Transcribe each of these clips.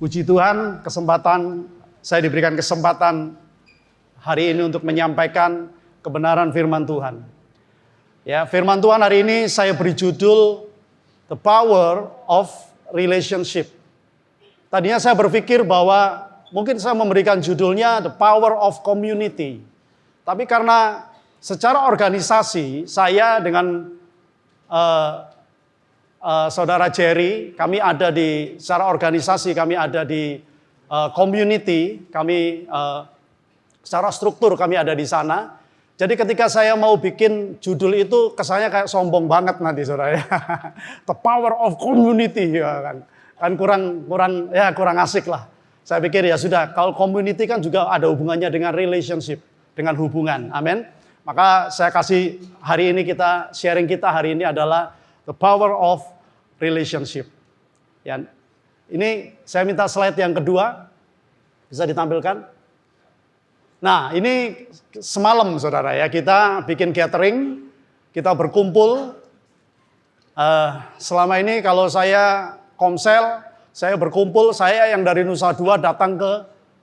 Puji Tuhan, saya diberikan kesempatan hari ini untuk menyampaikan kebenaran firman Tuhan. Ya, firman Tuhan hari ini saya beri judul The Power of Relationship. Tadinya saya berpikir bahwa mungkin saya memberikan judulnya The Power of Community. Tapi karena secara organisasi saya dengan Saudara Jerry, kami ada secara organisasi kami ada di community, kami secara struktur kami ada di sana. Jadi ketika saya mau bikin judul itu kesannya kayak sombong banget nanti saudara ya. The Power of Community ya kan kurang asik lah. Saya pikir ya sudah, kalau community kan juga ada hubungannya dengan relationship, dengan hubungan. Amin. Maka saya kasih hari ini sharing kita hari ini adalah The Power of Relationship. Ya, ini saya minta slide yang kedua, bisa ditampilkan. Nah, ini semalam saudara ya, kita bikin gathering, kita berkumpul. Selama ini kalau saya komsel, saya berkumpul, saya yang dari Nusa Dua datang ke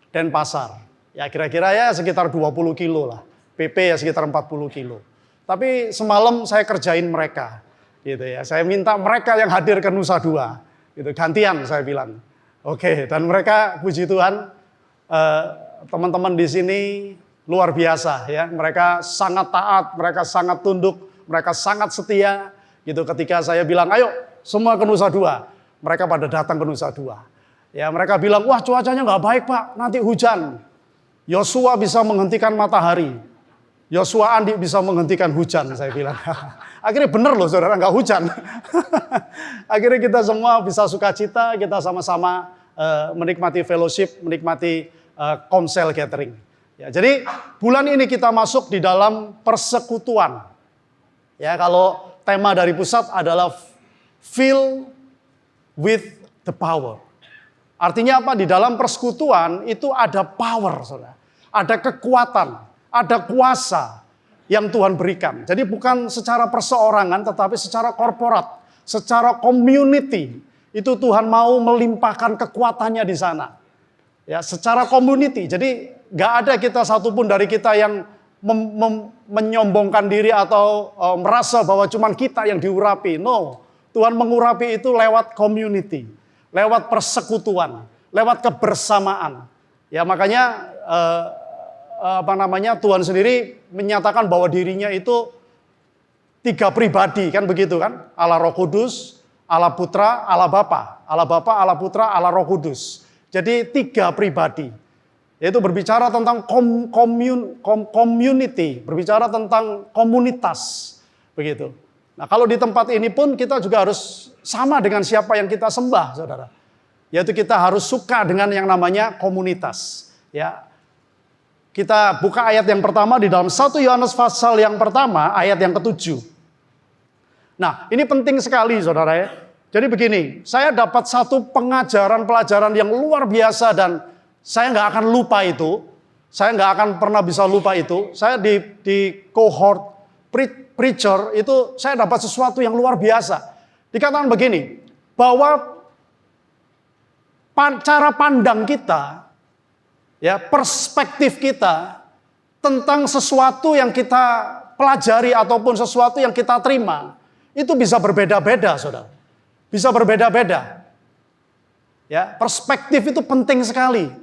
Denpasar. Ya kira-kira ya sekitar 20 kilo lah, PP ya sekitar 40 kilo. Tapi semalam saya kerjain mereka. Gitu ya, saya minta mereka yang hadir ke Nusa Dua, gitu, gantian saya bilang. Oke, dan mereka puji Tuhan, teman-teman di sini luar biasa ya, mereka sangat taat, mereka sangat tunduk, mereka sangat setia. Gitu, ketika saya bilang, ayo semua ke Nusa Dua, mereka pada datang ke Nusa Dua. Ya, mereka bilang, wah cuacanya nggak baik Pak, nanti hujan. Yosua bisa menghentikan matahari. Yosua Andi bisa menghentikan hujan, saya bilang. Akhirnya benar loh saudara, nggak hujan. Akhirnya kita semua bisa sukacita, kita sama-sama menikmati fellowship, menikmati konsel gathering. Ya, jadi bulan ini kita masuk di dalam persekutuan. Ya, kalau tema dari pusat adalah Fill with the Power. Artinya apa? Di dalam persekutuan itu ada power, saudara. Ada kekuatan, ada kuasa yang Tuhan berikan. Jadi bukan secara perseorangan, tetapi secara korporat, secara community. Itu Tuhan mau melimpahkan kekuatannya di sana. Ya, secara community. Jadi nggak ada kita satupun dari kita yang menyombongkan diri atau merasa bahwa cuma kita yang diurapi. No, Tuhan mengurapi itu lewat community, lewat persekutuan, lewat kebersamaan. Ya makanya Tuhan sendiri menyatakan bahwa dirinya itu 3 pribadi kan begitu kan? Allah Roh Kudus, Allah Putra, Allah Bapa. Allah Bapa, Allah Putra, Allah Roh Kudus. Jadi 3 pribadi. Yaitu berbicara tentang community, berbicara tentang komunitas. Begitu. Nah, kalau di tempat ini pun kita juga harus sama dengan siapa yang kita sembah, Saudara. Yaitu kita harus suka dengan yang namanya komunitas. Ya. Kita buka ayat yang pertama di dalam 1 Yohanes pasal yang pertama, ayat yang ke-7. Nah, ini penting sekali saudara ya. Jadi begini, saya dapat satu pelajaran yang luar biasa dan saya nggak akan lupa itu. Saya nggak akan pernah bisa lupa itu. Saya di cohort preacher itu saya dapat sesuatu yang luar biasa. Dikatakan begini, bahwa cara pandang kita, ya, perspektif kita tentang sesuatu yang kita pelajari ataupun sesuatu yang kita terima itu bisa berbeda-beda, saudara. Bisa berbeda-beda. Ya, perspektif itu penting sekali.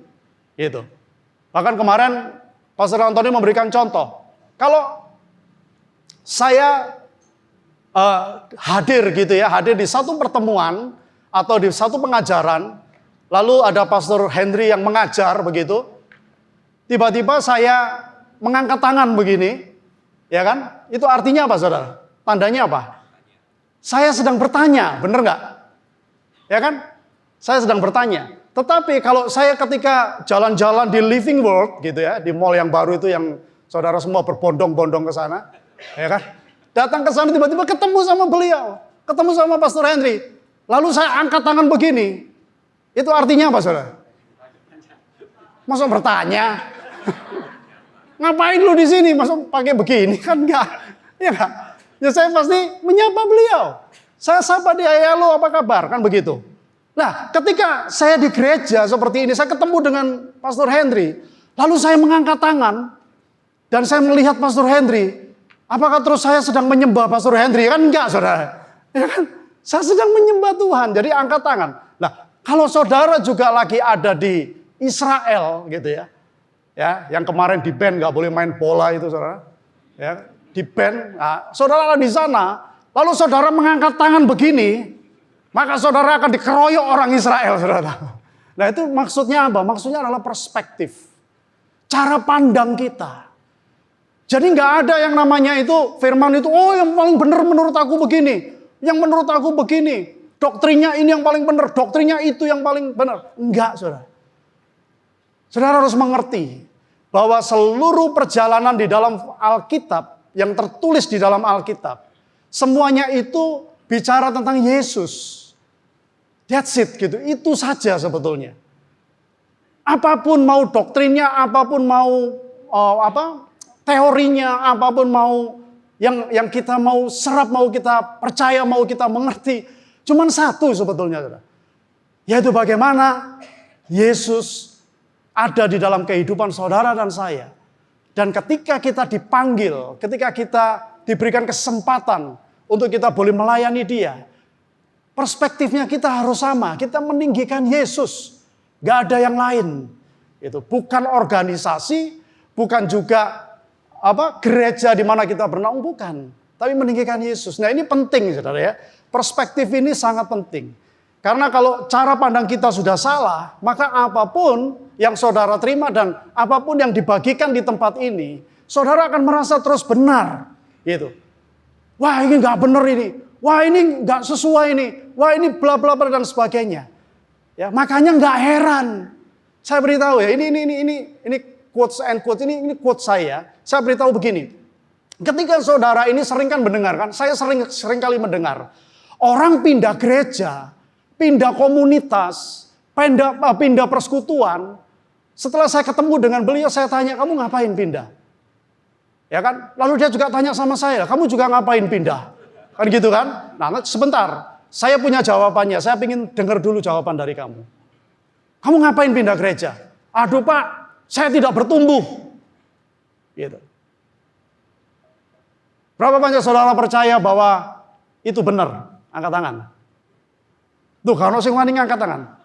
Gitu. Bahkan kemarin Pastor Antoni memberikan contoh. Kalau saya hadir gitu ya, hadir di satu pertemuan atau di satu pengajaran, lalu ada Pastor Henry yang mengajar begitu. Tiba-tiba saya mengangkat tangan begini, ya kan? Itu artinya apa, saudara? Tandanya apa? Saya sedang bertanya, benar nggak? Ya kan? Saya sedang bertanya. Tetapi kalau saya ketika jalan-jalan di Living World gitu ya, di mall yang baru itu yang saudara semua berbondong-bondong ke sana, ya kan? Datang ke sana tiba-tiba ketemu sama beliau, ketemu sama Pastor Henry. Lalu saya angkat tangan begini. Itu artinya apa, saudara? Masa bertanya? Ngapain lu di sini? Masa pakai begini? Kan enggak. Ya enggak? Ya saya pasti menyapa beliau. Saya sapa dia, halo apa kabar? Kan begitu. Nah, ketika saya di gereja seperti ini, saya ketemu dengan Pastor Henry, lalu saya mengangkat tangan, dan saya melihat Pastor Henry, apakah terus saya sedang menyembah Pastor Henry? Kan enggak, saudara. Ya kan? Saya sedang menyembah Tuhan, jadi angkat tangan. Nah, kalau saudara juga lagi ada di Israel, gitu ya, yang kemarin di ban nggak boleh main bola itu, saudara, ya, di ban. Nah, saudara di sana, lalu saudara mengangkat tangan begini, maka saudara akan dikeroyok orang Israel, saudara. Nah, itu maksudnya apa? Maksudnya adalah perspektif, cara pandang kita. Jadi nggak ada yang namanya itu firman itu, oh yang paling benar menurut aku begini, yang menurut aku begini, doktrinnya ini yang paling benar, doktrinnya itu yang paling benar. Enggak, saudara. Saudara harus mengerti bahwa seluruh perjalanan di dalam Alkitab, yang tertulis di dalam Alkitab, semuanya itu bicara tentang Yesus. That's it gitu, itu saja sebetulnya. Apapun mau doktrinnya, apapun mau teorinya, apapun mau yang kita mau serap, mau kita percaya, mau kita mengerti, cuman satu sebetulnya, saudara. Yaitu bagaimana Yesus ada di dalam kehidupan saudara dan saya. Dan ketika kita dipanggil, ketika kita diberikan kesempatan untuk kita boleh melayani Dia, perspektifnya kita harus sama. Kita meninggikan Yesus. Gak ada yang lain. Itu bukan organisasi, bukan juga gereja di mana kita bernaung, bukan. Tapi meninggikan Yesus. Nah, ini penting, saudara ya. Perspektif ini sangat penting. Karena kalau cara pandang kita sudah salah, maka apapun yang saudara terima dan apapun yang dibagikan di tempat ini, saudara akan merasa terus benar. Gitu. Wah, ini nggak benar ini. Wah, ini nggak sesuai ini. Wah, ini bla bla bla dan sebagainya. Ya, makanya nggak heran. Saya beritahu ya, ini quotes and quotes, ini quote saya. Saya beritahu begini. Ketika saudara ini sering kan mendengar kan, saya sering kali mendengar orang pindah gereja, pindah komunitas, pindah persekutuan. Setelah saya ketemu dengan beliau, saya tanya, kamu ngapain pindah? Ya kan? Lalu dia juga tanya sama saya, kamu juga ngapain pindah? Kan gitu kan? Nah, sebentar, saya punya jawabannya. Saya ingin dengar dulu jawaban dari kamu. Kamu ngapain pindah gereja? Aduh Pak, saya tidak bertumbuh. Gitu. Berapa banyak saudara percaya bahwa itu benar? Angkat tangan. Tuh, kalau sing wani angkat tangan.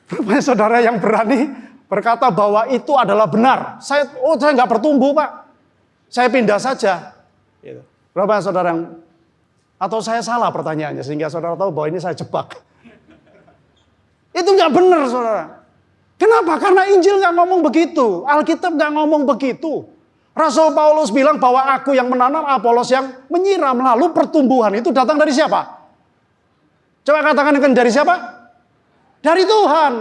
Berapa banyak saudara yang berani berkata bahwa itu adalah benar? Saya nggak bertumbuh Pak. Saya pindah saja. Gitu. Berapa banyak saudara yang, atau saya salah pertanyaannya sehingga saudara tahu bahwa ini saya jebak. Itu nggak benar, saudara. Kenapa? Karena Injil nggak ngomong begitu. Alkitab nggak ngomong begitu. Rasul Paulus bilang bahwa aku yang menanam, Apolos yang menyiram. Lalu pertumbuhan itu datang dari siapa? Coba katakan dari siapa? Dari Tuhan.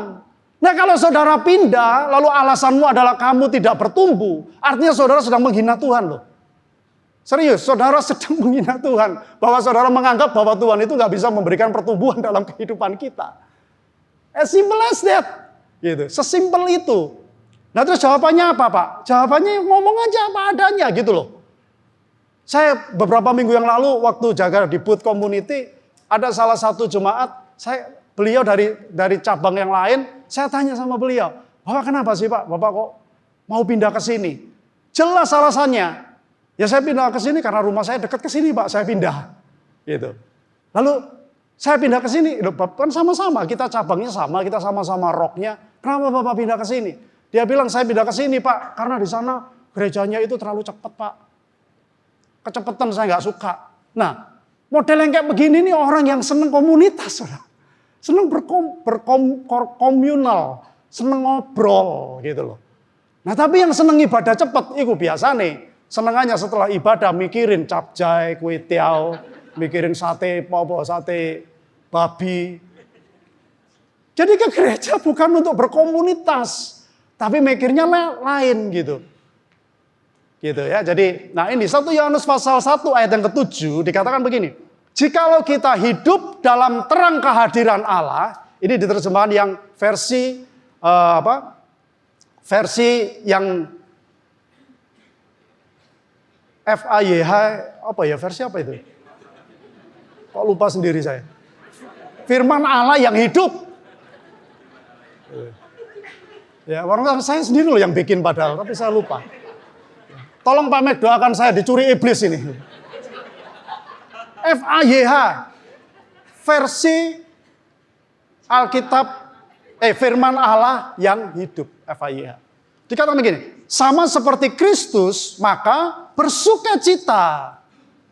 Nah, kalau saudara pindah, lalu alasanmu adalah kamu tidak bertumbuh, artinya saudara sedang menghina Tuhan loh. Serius, saudara sedang menghina Tuhan. Bahwa saudara menganggap bahwa Tuhan itu nggak bisa memberikan pertumbuhan dalam kehidupan kita. As simple as that. Gitu. Sesimpel itu. Nah, terus jawabannya apa, Pak? Jawabannya ngomong aja apa adanya gitu loh. Saya beberapa minggu yang lalu waktu jaga di Booth Community, ada salah satu jemaat, beliau dari cabang yang lain, saya tanya sama beliau, Bapak kenapa sih Pak? Bapak kok mau pindah ke sini? Jelas alasannya. Ya saya pindah ke sini karena rumah saya dekat ke sini Pak, saya pindah. Gitu. Lalu saya pindah ke sini, kan sama-sama, kita cabangnya sama, kita sama-sama roknya. Kenapa Bapak pindah ke sini? Dia bilang saya pindah ke sini Pak, karena di sana gerejanya itu terlalu cepat Pak. Kecepatan saya nggak suka. Nah, model yang kayak begini nih orang yang seneng komunitas, saudara. Seneng berkomunal, seneng ngobrol gitu loh. Nah, tapi yang seneng ibadah cepat, itu biasa nih. Senengannya setelah ibadah mikirin capcay, kue tiaw, mikirin sate babi. Jadi ke gereja bukan untuk berkomunitas, tapi mikirnya lain gitu. Gitu ya. Jadi, nah ini 1 Yohanes pasal 1 ayat yang ke-7 dikatakan begini. Jikalau kita hidup dalam terang kehadiran Allah, ini diterjemahkan yang versi versi yang FAYH, versi apa itu? Kok lupa sendiri saya. firman Allah yang hidup. Ya, orang saya sendiri loh yang bikin padahal, tapi saya lupa. Tolong Pak Mek doakan saya dicuri iblis ini. FAYH, versi Alkitab, firman Allah yang hidup, FAYH. Dikatakan begini, sama seperti Kristus, maka bersukacita.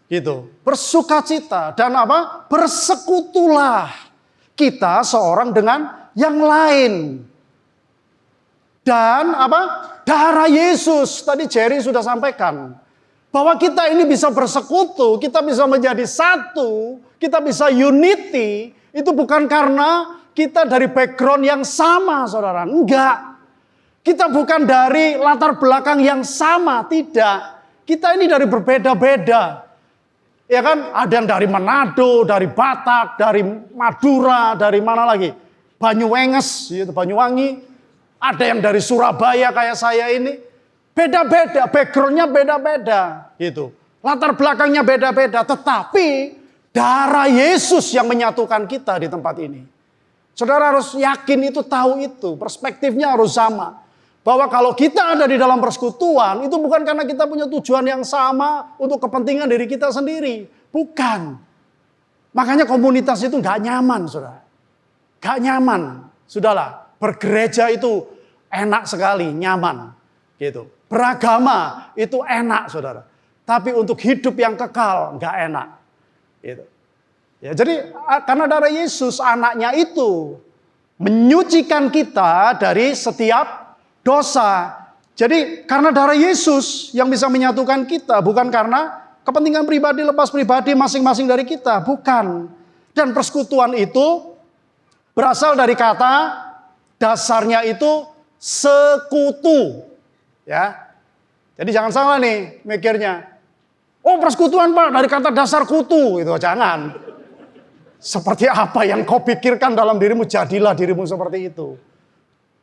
Gitu, bersukacita dan apa? Bersekutulah kita seorang dengan yang lain. Dan apa? Darah Yesus, tadi Jerry sudah sampaikan, bahwa kita ini bisa bersekutu, kita bisa menjadi satu, kita bisa unity, itu bukan karena kita dari background yang sama, saudara. Enggak. Kita bukan dari latar belakang yang sama, tidak. Kita ini dari berbeda-beda. Ya kan, ada yang dari Manado, dari Batak, dari Madura, dari mana lagi? Banyuwanges, gitu, Banyuwangi. Ada yang dari Surabaya kayak saya ini. Beda-beda, backgroundnya beda-beda. Gitu. Latar belakangnya beda-beda. Tetapi darah Yesus yang menyatukan kita di tempat ini. Saudara harus yakin itu, tahu itu. Perspektifnya harus sama. Bahwa kalau kita ada di dalam persekutuan, itu bukan karena kita punya tujuan yang sama untuk kepentingan diri kita sendiri. Bukan. Makanya komunitas itu gak nyaman, saudara. Gak nyaman. Sudahlah, bergereja itu enak sekali, nyaman. Gitu. Beragama itu enak, saudara. Tapi untuk hidup yang kekal, gak enak. Gitu. Ya, jadi karena darah Yesus, anaknya itu menyucikan kita dari setiap dosa. Jadi karena darah Yesus yang bisa menyatukan kita, bukan karena kepentingan pribadi lepas pribadi masing-masing dari kita, bukan. Dan persekutuan itu berasal dari kata dasarnya itu sekutu. Ya. Jadi jangan salah nih mikirnya. Oh, persekutuan Pak dari kata dasar kutu, itu jangan. Seperti apa yang kau pikirkan dalam dirimu, jadilah dirimu seperti itu.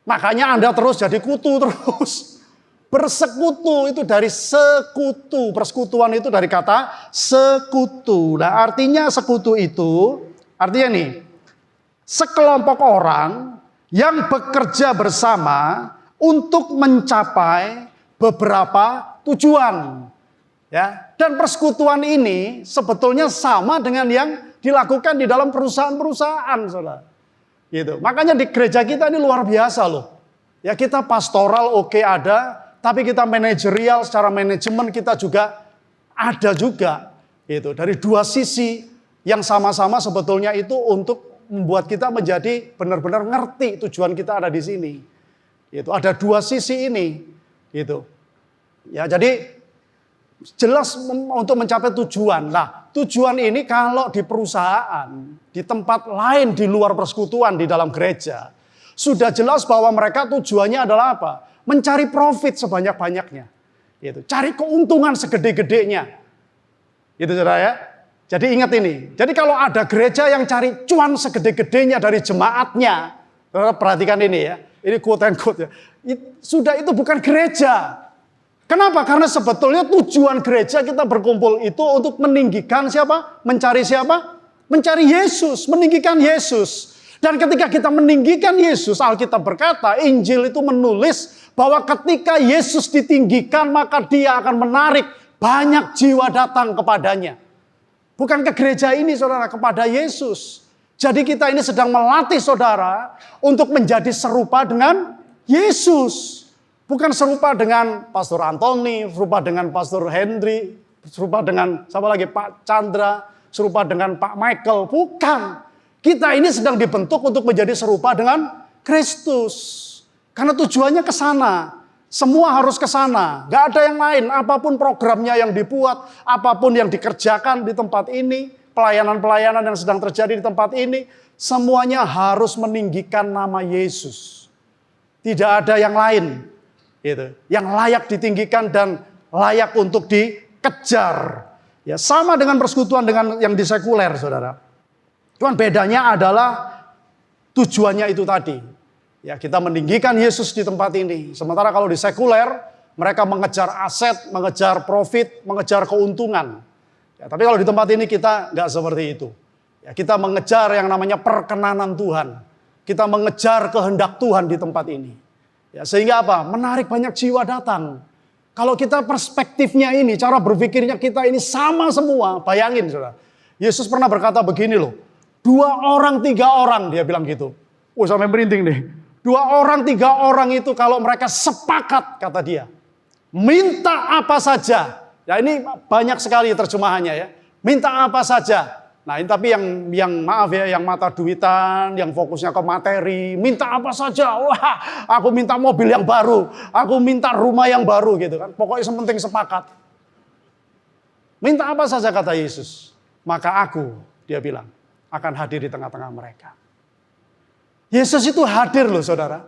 Makanya Anda terus jadi kutu terus. Bersekutu itu dari sekutu. Persekutuan itu dari kata sekutu. Nah, artinya sekutu itu, artinya nih, sekelompok orang yang bekerja bersama untuk mencapai beberapa tujuan. Ya, dan persekutuan ini sebetulnya sama dengan yang dilakukan di dalam perusahaan-perusahaan, saudara. Gitu. Makanya di gereja kita ini luar biasa loh. Ya, kita pastoral oke ada, tapi kita manajerial secara manajemen kita juga ada juga. Gitu. Dari dua sisi yang sama-sama sebetulnya itu untuk membuat kita menjadi benar-benar ngerti tujuan kita ada di sini. Gitu. Ada dua sisi ini. Gitu. Ya, jadi jelas untuk mencapai tujuan. Nah, tujuan ini kalau di perusahaan, di tempat lain di luar persekutuan di dalam gereja, sudah jelas bahwa mereka tujuannya adalah apa? Mencari profit sebanyak-banyaknya. Gitu. Cari keuntungan segede-gedenya. Gitu, saudara ya. Jadi ingat ini. Jadi kalau ada gereja yang cari cuan segede-gedenya dari jemaatnya, saudara perhatikan ini ya. Ini quote and quote ya. Sudah itu bukan gereja. Kenapa? Karena sebetulnya tujuan gereja kita berkumpul itu untuk meninggikan siapa? Mencari siapa? Mencari Yesus, meninggikan Yesus. Dan ketika kita meninggikan Yesus, Alkitab berkata, Injil itu menulis bahwa ketika Yesus ditinggikan, maka dia akan menarik banyak jiwa datang kepadanya. Bukan ke gereja ini, saudara, kepada Yesus. Jadi kita ini sedang melatih saudara untuk menjadi serupa dengan Yesus. Bukan serupa dengan Pastor Anthony, serupa dengan Pastor Henry, serupa dengan siapa lagi Pak Chandra, serupa dengan Pak Michael. Bukan. Kita ini sedang dibentuk untuk menjadi serupa dengan Kristus. Karena tujuannya ke sana. Semua harus ke sana. Gak ada yang lain. Apapun programnya yang dibuat, apapun yang dikerjakan di tempat ini, pelayanan-pelayanan yang sedang terjadi di tempat ini, semuanya harus meninggikan nama Yesus. Tidak ada yang lain. Gitu, yang layak ditinggikan dan layak untuk dikejar. Ya, sama dengan persekutuan dengan yang di sekuler, saudara. Cuman bedanya adalah tujuannya itu tadi. Ya, kita meninggikan Yesus di tempat ini. Sementara kalau di sekuler, mereka mengejar aset, mengejar profit, mengejar keuntungan. Ya, tapi kalau di tempat ini kita nggak seperti itu. Ya, kita mengejar yang namanya perkenanan Tuhan. Kita mengejar kehendak Tuhan di tempat ini. Ya, sehingga apa? Menarik banyak jiwa datang. Kalau kita perspektifnya ini, cara berpikirnya kita ini sama semua. Bayangin saudara. Yesus pernah berkata begini loh. 2 orang, 3 orang dia bilang gitu. Oh sampai merinding nih. 2 orang, 3 orang itu kalau mereka sepakat kata dia. Minta apa saja. Ya ini banyak sekali terjemahannya ya. Minta apa saja. Nah ini tapi yang maaf ya, yang mata duitan, yang fokusnya ke materi, minta apa saja. Wah, aku minta mobil yang baru, aku minta rumah yang baru gitu kan. Pokoknya sementing sepakat. Minta apa saja kata Yesus, maka aku, dia bilang, akan hadir di tengah-tengah mereka. Yesus itu hadir loh saudara.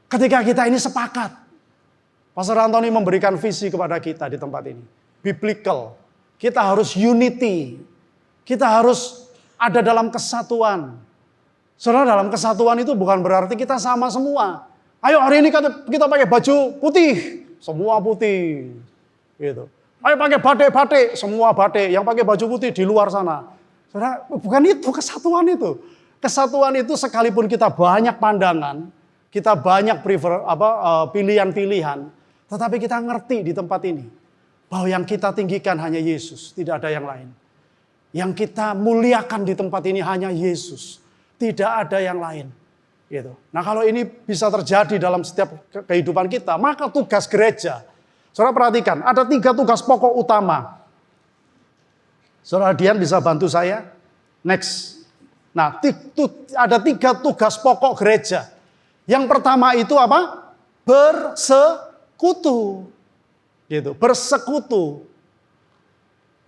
Ketika kita ini sepakat. Pastor Antoni memberikan visi kepada kita di tempat ini. Biblical. Kita harus unity. Kita harus ada dalam kesatuan. Saudara, dalam kesatuan itu bukan berarti kita sama semua. Ayo hari ini kita pakai baju putih. Semua putih. Gitu. Ayo pakai batik-batik. Semua batik. Yang pakai baju putih di luar sana. Saudara, bukan itu kesatuan itu. Kesatuan itu sekalipun kita banyak pandangan. Kita banyak pilihan-pilihan. Tetapi kita ngerti di tempat ini. Bahwa yang kita tinggikan hanya Yesus. Tidak ada yang lain. Yang kita muliakan di tempat ini hanya Yesus. Tidak ada yang lain. Gitu. Nah kalau ini bisa terjadi dalam setiap kehidupan kita, maka tugas gereja. Saudara perhatikan, ada 3 tugas pokok utama. Saudara Dian bisa bantu saya? Next. Nah ada 3 tugas pokok gereja. Yang pertama itu apa? Bersekutu. Gitu. Bersekutu.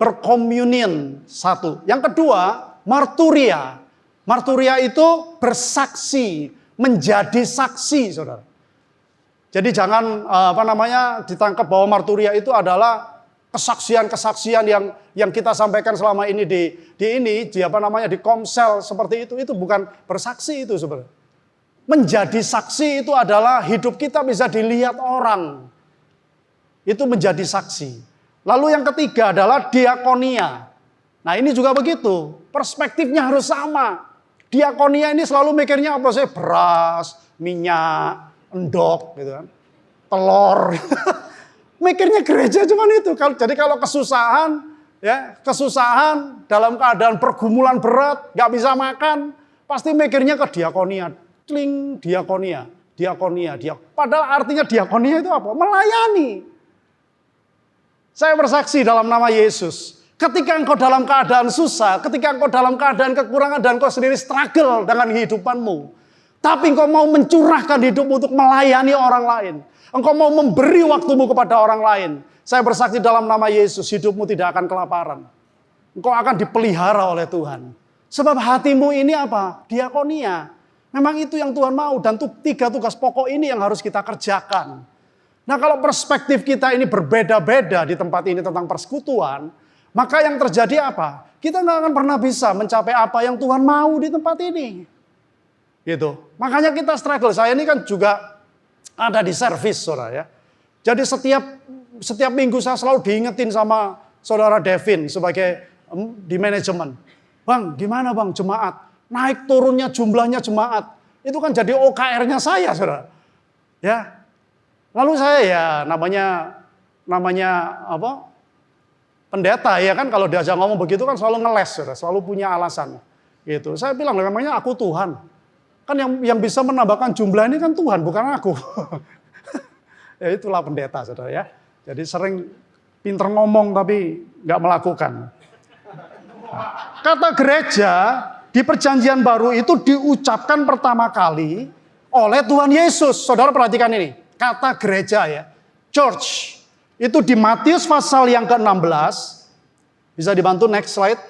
Berkomunion 1. Yang kedua, marturia. Marturia itu bersaksi, menjadi saksi, saudara. Jadi jangan ditangkap bahwa marturia itu adalah kesaksian-kesaksian yang kita sampaikan selama ini di komsel seperti itu. Itu bukan bersaksi itu sebenarnya. Menjadi saksi itu adalah hidup kita bisa dilihat orang. Itu menjadi saksi. Lalu yang ketiga adalah diakonia. Nah ini juga begitu. Perspektifnya harus sama. Diakonia ini selalu mikirnya apa sih? Beras, minyak, endok, gitu kan. Telur. Mikirnya gereja cuman itu. Jadi kalau kesusahan dalam keadaan pergumulan berat, gak bisa makan, pasti mikirnya ke diakonia. Kling, diakonia. Padahal artinya diakonia itu apa? Melayani. Saya bersaksi dalam nama Yesus. Ketika engkau dalam keadaan susah, ketika engkau dalam keadaan kekurangan dan engkau sendiri struggle dengan kehidupanmu. Tapi engkau mau mencurahkan hidupmu untuk melayani orang lain. Engkau mau memberi waktumu kepada orang lain. Saya bersaksi dalam nama Yesus, hidupmu tidak akan kelaparan. Engkau akan dipelihara oleh Tuhan. Sebab hatimu ini apa? Diakonia. Memang itu yang Tuhan mau dan 3 tugas pokok ini yang harus kita kerjakan. Nah kalau perspektif kita ini berbeda-beda di tempat ini tentang persekutuan, maka yang terjadi apa? Kita nggak akan pernah bisa mencapai apa yang Tuhan mau di tempat ini. Gitu. Makanya kita struggle. Saya ini kan juga ada di service, saudara ya. Jadi setiap minggu saya selalu diingetin sama saudara Devin sebagai di manajemen. Bang, gimana bang jemaat? Naik turunnya jumlahnya jemaat. Itu kan jadi OKR-nya saya, saudara. Ya. Lalu saya ya namanya apa? Pendeta ya kan kalau diajak ngomong begitu kan selalu ngeles, selalu punya alasan. Gitu. Saya bilang memangnya aku Tuhan. Kan yang bisa menambahkan jumlah ini kan Tuhan, bukan aku. Ya itulah pendeta, saudara ya. Jadi sering pinter ngomong tapi nggak melakukan. Kata gereja di perjanjian baru itu diucapkan pertama kali oleh Tuhan Yesus. Saudara perhatikan ini. Kata gereja ya, church, itu di Matius pasal yang ke-16, bisa dibantu next slide.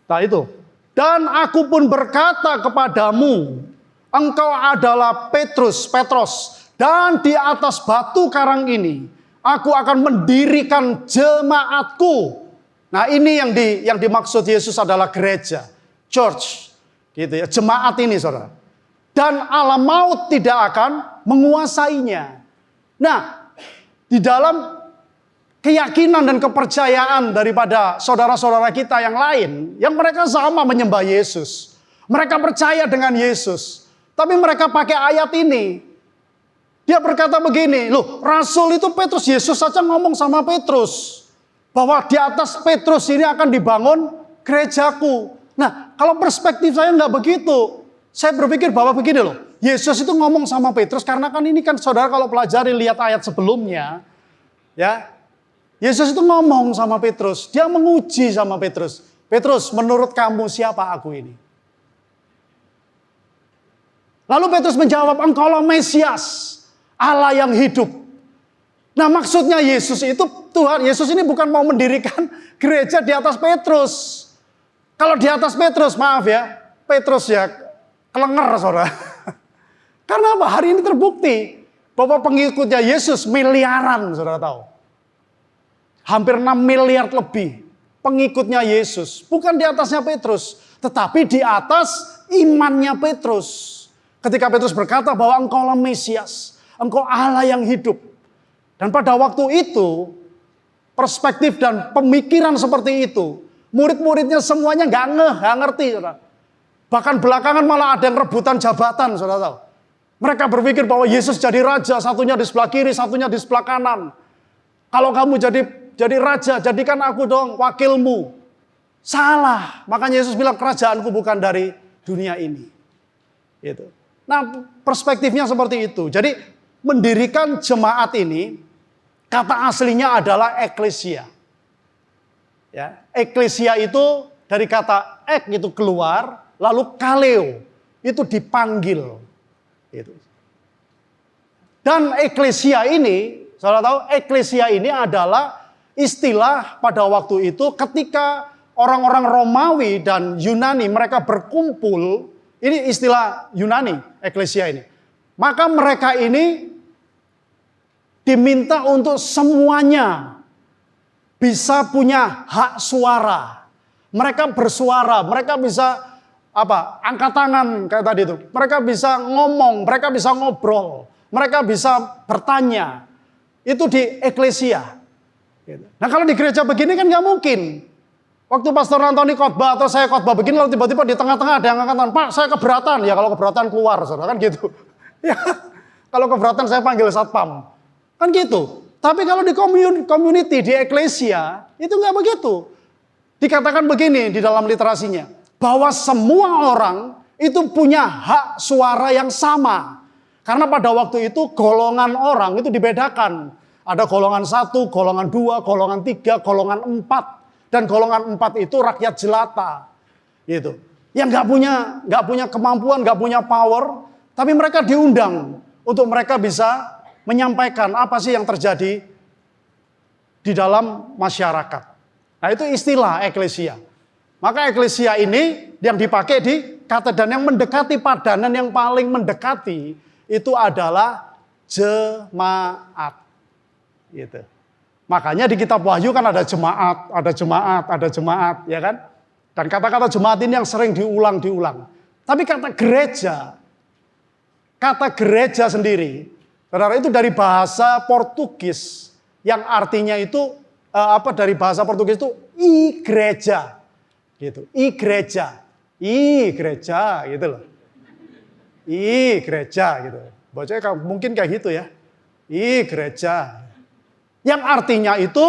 Nah itu, dan aku pun berkata kepadamu, engkau adalah Petros, dan di atas batu karang ini, aku akan mendirikan jemaatku. Nah ini yang dimaksud Yesus adalah gereja, church, gitu ya, jemaat ini saudara. Dan alam maut tidak akan menguasainya. Nah, di dalam keyakinan dan kepercayaan daripada saudara-saudara kita yang lain, yang mereka sama menyembah Yesus. Mereka percaya dengan Yesus. Tapi mereka pakai ayat ini. Dia berkata begini, loh, Rasul itu Petrus, Yesus saja ngomong sama Petrus bahwa di atas Petrus ini akan dibangun gerejaku. Nah, kalau perspektif saya nggak begitu. Saya berpikir bahwa begini loh, Yesus itu ngomong sama Petrus karena kan ini kan saudara kalau pelajari lihat ayat sebelumnya, ya, Yesus itu ngomong sama Petrus, dia menguji sama Petrus. Petrus, menurut kamu siapa aku ini? Lalu Petrus menjawab, engkaulah Mesias, Allah yang hidup. Nah, maksudnya Yesus itu, Tuhan Yesus ini bukan mau mendirikan gereja di atas Petrus. Kalau di atas Petrus, maaf ya, Petrus ya kelenger, saudara. Karena apa? Hari ini terbukti bahwa pengikutnya Yesus miliaran, saudara tahu. Hampir 6 miliar lebih pengikutnya Yesus. Bukan di atasnya Petrus, tetapi di atas imannya Petrus. Ketika Petrus berkata bahwa engkaulah Mesias, engkau Allah yang hidup. Dan pada waktu itu, perspektif dan pemikiran seperti itu, murid-muridnya semuanya nggak ngerti, saudara. Bahkan belakangan malah ada yang rebutan jabatan, saudara tahu. Mereka berpikir bahwa Yesus jadi raja, satunya di sebelah kiri, satunya di sebelah kanan. Kalau kamu jadi raja, jadikan aku dong wakilmu. Salah. Makanya Yesus bilang kerajaanku bukan dari dunia ini. Gitu. Nah, perspektifnya seperti itu. Jadi mendirikan jemaat ini, kata aslinya adalah eklesia. Ya, eklesia itu dari kata ek itu keluar, lalu kaleo itu dipanggil. Gitu. Dan eklesia ini, saudara tahu, eklesia ini adalah istilah pada waktu itu ketika orang-orang Romawi dan Yunani mereka berkumpul. Ini istilah Yunani, eklesia ini. Maka mereka ini diminta untuk semuanya bisa punya hak suara. Mereka bersuara, mereka bisa angkat tangan kayak tadi itu. Mereka bisa ngomong, mereka bisa ngobrol, mereka bisa bertanya. Itu di eklesia. Nah, kalau di gereja begini kan nggak mungkin. Waktu Pastor Antoni khotbah atau saya khotbah begini lalu tiba-tiba di tengah-tengah ada yang angkat tangan, Pak, saya keberatan. Ya kalau keberatan keluar, saudara, kan gitu. Ya, kalau keberatan saya panggil satpam. Kan gitu. Tapi kalau di community, di eklesia, itu nggak begitu. Dikatakan begini di dalam literasinya, bahwa semua orang itu punya hak suara yang sama. Karena pada waktu itu golongan orang itu dibedakan. Ada golongan 1, golongan 2, golongan 3, golongan 4. Dan golongan 4 itu rakyat jelata, gitu. Yang nggak punya kemampuan, nggak punya power, tapi mereka diundang untuk mereka bisa menyampaikan apa sih yang terjadi di dalam masyarakat. Nah, itu istilah eklesia. Maka eklesia ini yang dipakai di kata dan yang mendekati padanan yang paling mendekati itu adalah jemaat, gitu. Makanya di kitab Wahyu kan ada jemaat, ya kan? Dan kata-kata jemaat ini yang sering diulang. Tapi kata gereja sendiri, saudara, itu dari bahasa Portugis yang artinya itu dari bahasa Portugis itu igreja, gitu. Igreja, gitu loh. Igreja, gitu. Bacanya mungkin kayak gitu ya. Igreja. Yang artinya itu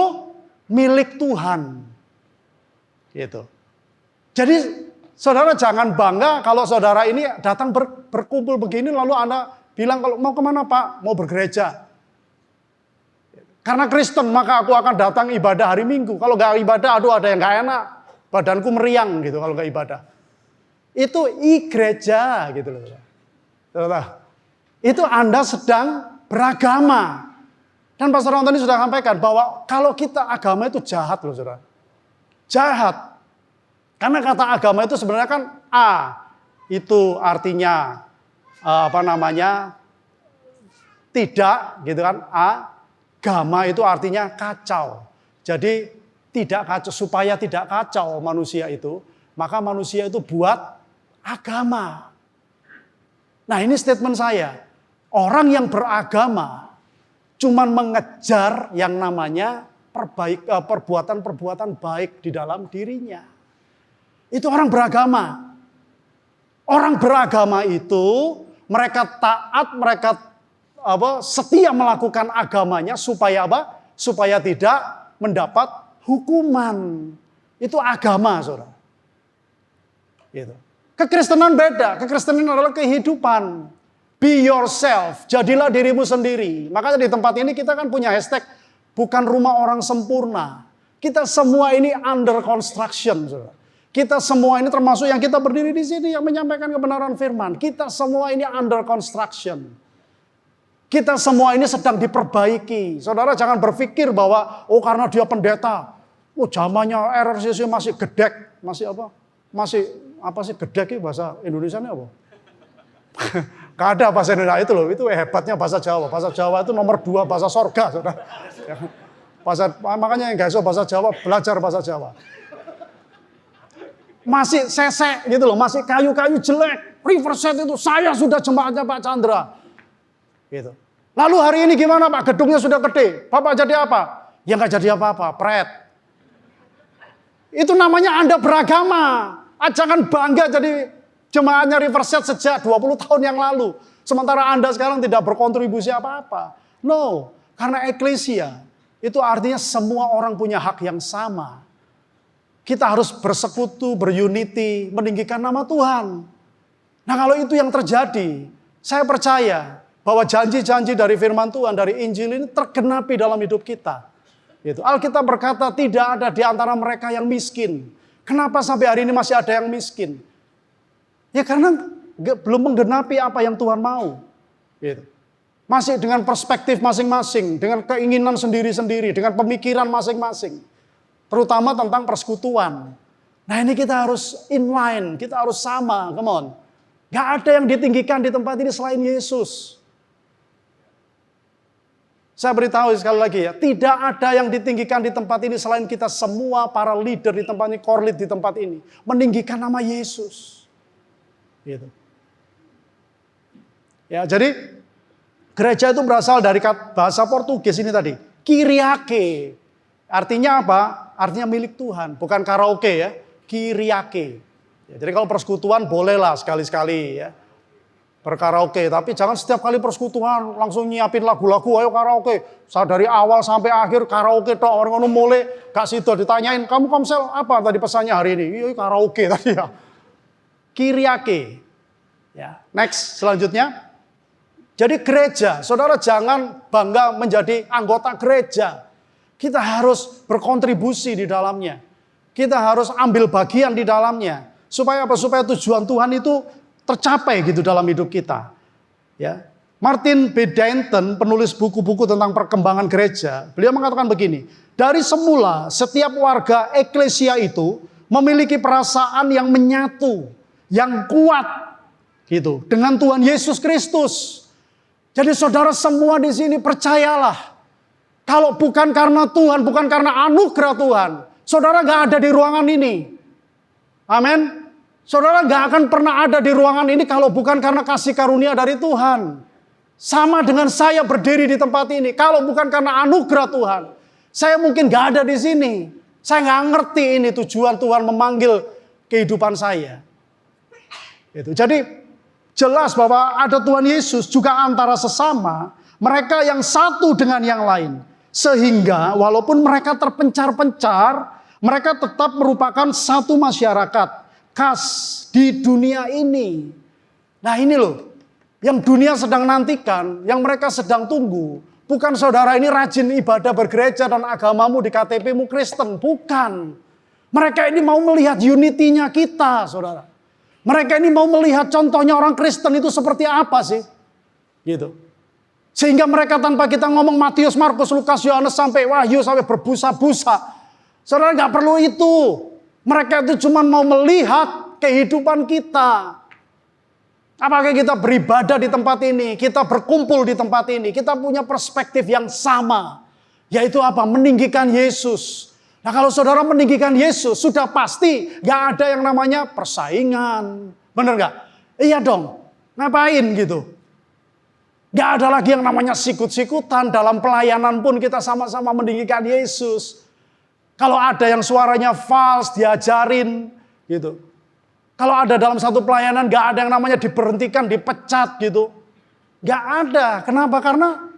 milik Tuhan. Gitu. Jadi saudara jangan bangga kalau saudara ini datang berkumpul begini lalu Anda bilang kalau mau kemana Pak? Mau bergereja. Karena Kristen maka aku akan datang ibadah hari Minggu. Kalau gak ibadah aduh ada yang gak enak. Badanku meriang gitu kalau gak ibadah. Itu gereja gitu loh. Saudara. Itu Anda sedang beragama. Dan Pastor Antoni sudah sampaikan bahwa kalau kita agama itu jahat loh saudara. Jahat. Karena kata agama itu sebenarnya kan itu artinya tidak gitu kan. Agama itu artinya kacau. Jadi tidak kacau, supaya tidak kacau manusia itu, maka manusia itu buat agama. Nah, ini statement saya. Orang yang beragama cuman mengejar yang namanya perbuatan-perbuatan baik di dalam dirinya. Itu orang beragama. Orang beragama itu mereka taat, mereka setia melakukan agamanya supaya apa? Supaya tidak mendapat hukuman. Itu agama, saudara. Gitu. Kekristenan beda. Kekristenan adalah kehidupan. Be yourself. Jadilah dirimu sendiri. Makanya di tempat ini kita kan punya hashtag bukan rumah orang sempurna. Kita semua ini under construction, saudara. Kita semua ini termasuk yang kita berdiri di sini yang menyampaikan kebenaran firman. Kita semua ini under construction. Kita semua ini sedang diperbaiki. Saudara jangan berpikir bahwa oh karena dia pendeta, oh zamannya RRCC masih gedek, masih apa? Masih apa sih gedek itu bahasa Indonesianya apa? Gak ada bahasa Indonesia itu loh, itu hebatnya bahasa Jawa. Bahasa Jawa itu nomor 2 bahasa sorga, saudara. Makanya yang guys bahasa Jawa, belajar bahasa Jawa. Masih sesek gitu loh, masih kayu-kayu jelek. Riverside itu saya sudah jemaatnya Pak Chandra. Gitu. Lalu hari ini gimana Pak? Gedungnya sudah gede. Bapak jadi apa? Ya nggak jadi apa-apa, pret. Itu namanya Anda beragama. Jangan bangga jadi jemaatnya Riverside sejak 20 tahun yang lalu. Sementara Anda sekarang tidak berkontribusi apa-apa. No, karena eklesia itu artinya semua orang punya hak yang sama. Kita harus bersekutu, berunity, meninggikan nama Tuhan. Nah kalau itu yang terjadi, saya percaya bahwa janji-janji dari firman Tuhan, dari Injil ini tergenapi dalam hidup kita. Gitu. Alkitab berkata tidak ada di antara mereka yang miskin. Kenapa sampai hari ini masih ada yang miskin? Ya karena belum menggenapi apa yang Tuhan mau. Gitu. Masih dengan perspektif masing-masing, dengan keinginan sendiri-sendiri, dengan pemikiran masing-masing. Terutama tentang persekutuan. Nah ini kita harus inline, kita harus sama, come on. Gak ada yang ditinggikan di tempat ini selain Yesus. Saya beritahu sekali lagi ya, tidak ada yang ditinggikan di tempat ini selain kita semua para leader di tempat ini, core lead di tempat ini. Meninggikan nama Yesus. Gitu. Ya, jadi gereja itu berasal dari bahasa Portugis ini tadi. Kyriake. Artinya apa? Artinya milik Tuhan, bukan karaoke ya, Kyriake. Ya, jadi kalau persekutuan bolehlah sekali-sekali ya berkaraoke, tapi jangan setiap kali persekutuan langsung nyiapin lagu-lagu ayo karaoke. Saya dari awal sampai akhir karaoke tok orang ngono mulai gak sido ditanyain kamu komsel apa tadi pesannya hari ini? Iya karaoke tadi ya. Kyriake. Ya, next selanjutnya. Jadi gereja, saudara jangan bangga menjadi anggota gereja. Kita harus berkontribusi di dalamnya. Kita harus ambil bagian di dalamnya. Supaya apa? Supaya tujuan Tuhan itu tercapai gitu dalam hidup kita. Ya. Martin B. Denton, penulis buku-buku tentang perkembangan gereja, beliau mengatakan begini, dari semula setiap warga eklesia itu memiliki perasaan yang menyatu, yang kuat gitu dengan Tuhan Yesus Kristus. Jadi saudara semua di sini percayalah, kalau bukan karena Tuhan, bukan karena anugerah Tuhan, saudara gak ada di ruangan ini. Amin. Saudara gak akan pernah ada di ruangan ini kalau bukan karena kasih karunia dari Tuhan. Sama dengan saya berdiri di tempat ini, kalau bukan karena anugerah Tuhan, saya mungkin gak ada di sini. Saya gak ngerti ini tujuan Tuhan memanggil kehidupan saya. Jadi jelas bahwa ada Tuhan Yesus juga antara sesama, mereka yang satu dengan yang lain. Sehingga walaupun mereka terpencar-pencar, mereka tetap merupakan satu masyarakat khas di dunia ini. Nah ini loh, yang dunia sedang nantikan, yang mereka sedang tunggu. Bukan saudara ini rajin ibadah bergereja dan agamamu di KTP-mu Kristen. Bukan. Mereka ini mau melihat unity-nya kita, saudara. Mereka ini mau melihat contohnya orang Kristen itu seperti apa sih. Gitu. Sehingga mereka tanpa kita ngomong Matius, Markus, Lukas, Yohanes sampai Wahyu sampai berbusa-busa. Saudara gak perlu itu. Mereka itu cuma mau melihat kehidupan kita. Apakah kita beribadah di tempat ini, kita berkumpul di tempat ini, kita punya perspektif yang sama. Yaitu apa? Meninggikan Yesus. Nah kalau saudara meninggikan Yesus, sudah pasti gak ada yang namanya persaingan. Bener gak? Iya dong. Ngapain gitu? Gak ada lagi yang namanya sikut-sikutan. Dalam pelayanan pun kita sama-sama meninggikan Yesus. Kalau ada yang suaranya fals, diajarin gitu. Kalau ada dalam satu pelayanan gak ada yang namanya diberhentikan, dipecat gitu. Gak ada. Kenapa? Karena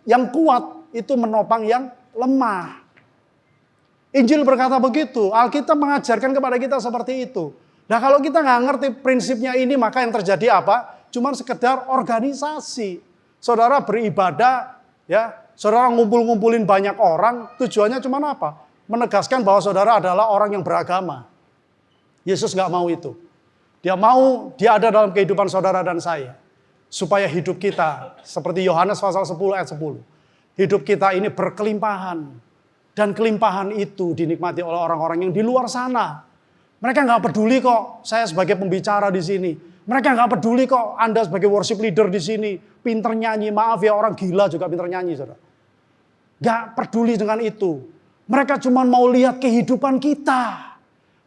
yang kuat itu menopang yang lemah. Injil berkata begitu. Alkitab mengajarkan kepada kita seperti itu. Nah kalau kita nggak ngerti prinsipnya ini, maka yang terjadi apa? Cuman sekedar organisasi. Saudara beribadah, ya, saudara ngumpul-ngumpulin banyak orang, tujuannya cuma apa? Menegaskan bahwa saudara adalah orang yang beragama. Yesus nggak mau itu. Dia mau dia ada dalam kehidupan saudara dan saya. Supaya hidup kita, seperti Yohanes pasal 10 ayat 10. Hidup kita ini berkelimpahan. Dan kelimpahan itu dinikmati oleh orang-orang yang di luar sana. Mereka nggak peduli kok saya sebagai pembicara di sini. Mereka nggak peduli kok Anda sebagai worship leader di sini. Pinter nyanyi, maaf ya orang gila juga pinter nyanyi. Saudara. Nggak peduli dengan itu. Mereka cuma mau lihat kehidupan kita.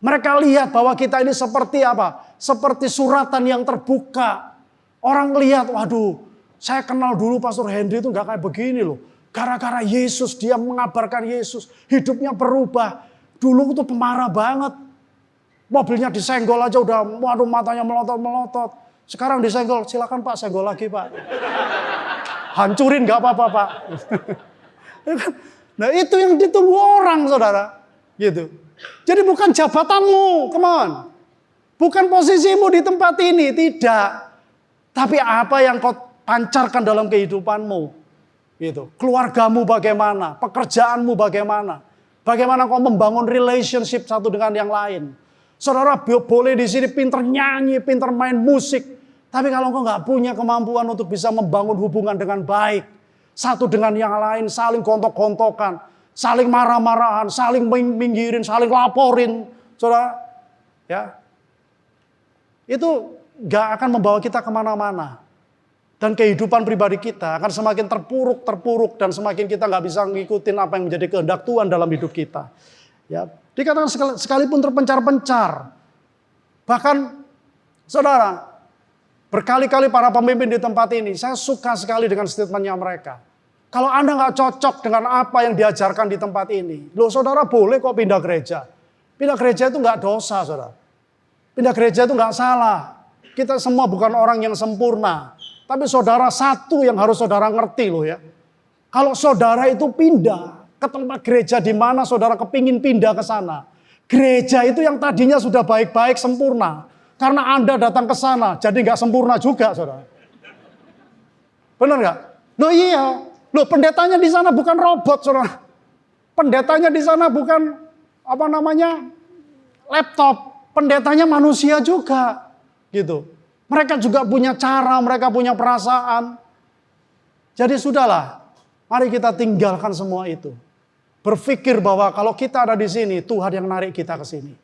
Mereka lihat bahwa kita ini seperti apa? Seperti suratan yang terbuka. Orang lihat, waduh saya kenal dulu Pastor Henry itu nggak kayak begini loh. Gara-gara Yesus, dia mengabarkan Yesus. Hidupnya berubah. Dulu itu pemarah banget. Mobilnya disenggol aja udah, waduh matanya melotot-melotot. Sekarang disenggol, silakan Pak, senggol lagi Pak. Hancurin gak apa-apa Pak. Nah itu yang ditunggu orang saudara. Gitu. Jadi bukan jabatanmu, come on. Bukan posisimu di tempat ini, tidak. Tapi apa yang kau pancarkan dalam kehidupanmu. Gitu. Keluargamu bagaimana, pekerjaanmu bagaimana, bagaimana kau membangun relationship satu dengan yang lain. Saudara boleh di sini pinter nyanyi, pinter main musik, tapi kalau kau nggak punya kemampuan untuk bisa membangun hubungan dengan baik, satu dengan yang lain, saling gontok-gontokan, saling marah-marahan, saling minggirin, saling laporin, saudara, ya, itu nggak akan membawa kita kemana-mana. Dan kehidupan pribadi kita akan semakin terpuruk dan semakin kita nggak bisa ngikutin apa yang menjadi kehendak Tuhan dalam hidup kita. Ya, dikatakan sekalipun terpencar-pencar. Bahkan, saudara, berkali-kali para pemimpin di tempat ini, saya suka sekali dengan statementnya mereka. Kalau Anda nggak cocok dengan apa yang diajarkan di tempat ini, loh saudara boleh kok pindah gereja. Pindah gereja itu nggak dosa, saudara. Pindah gereja itu nggak salah. Kita semua bukan orang yang sempurna. Tapi saudara satu yang harus saudara ngerti loh ya. Kalau saudara itu pindah ke tempat gereja di mana saudara kepingin pindah ke sana. Gereja itu yang tadinya sudah baik-baik sempurna. Karena Anda datang ke sana jadi nggak sempurna juga saudara. Benar nggak? Loh iya. Loh pendetanya di sana bukan robot saudara. Pendetanya di sana bukan laptop. Pendetanya manusia juga. Gitu. Mereka juga punya cara, mereka punya perasaan. Jadi sudahlah, mari kita tinggalkan semua itu. Berpikir bahwa kalau kita ada di sini, Tuhan yang narik kita ke sini.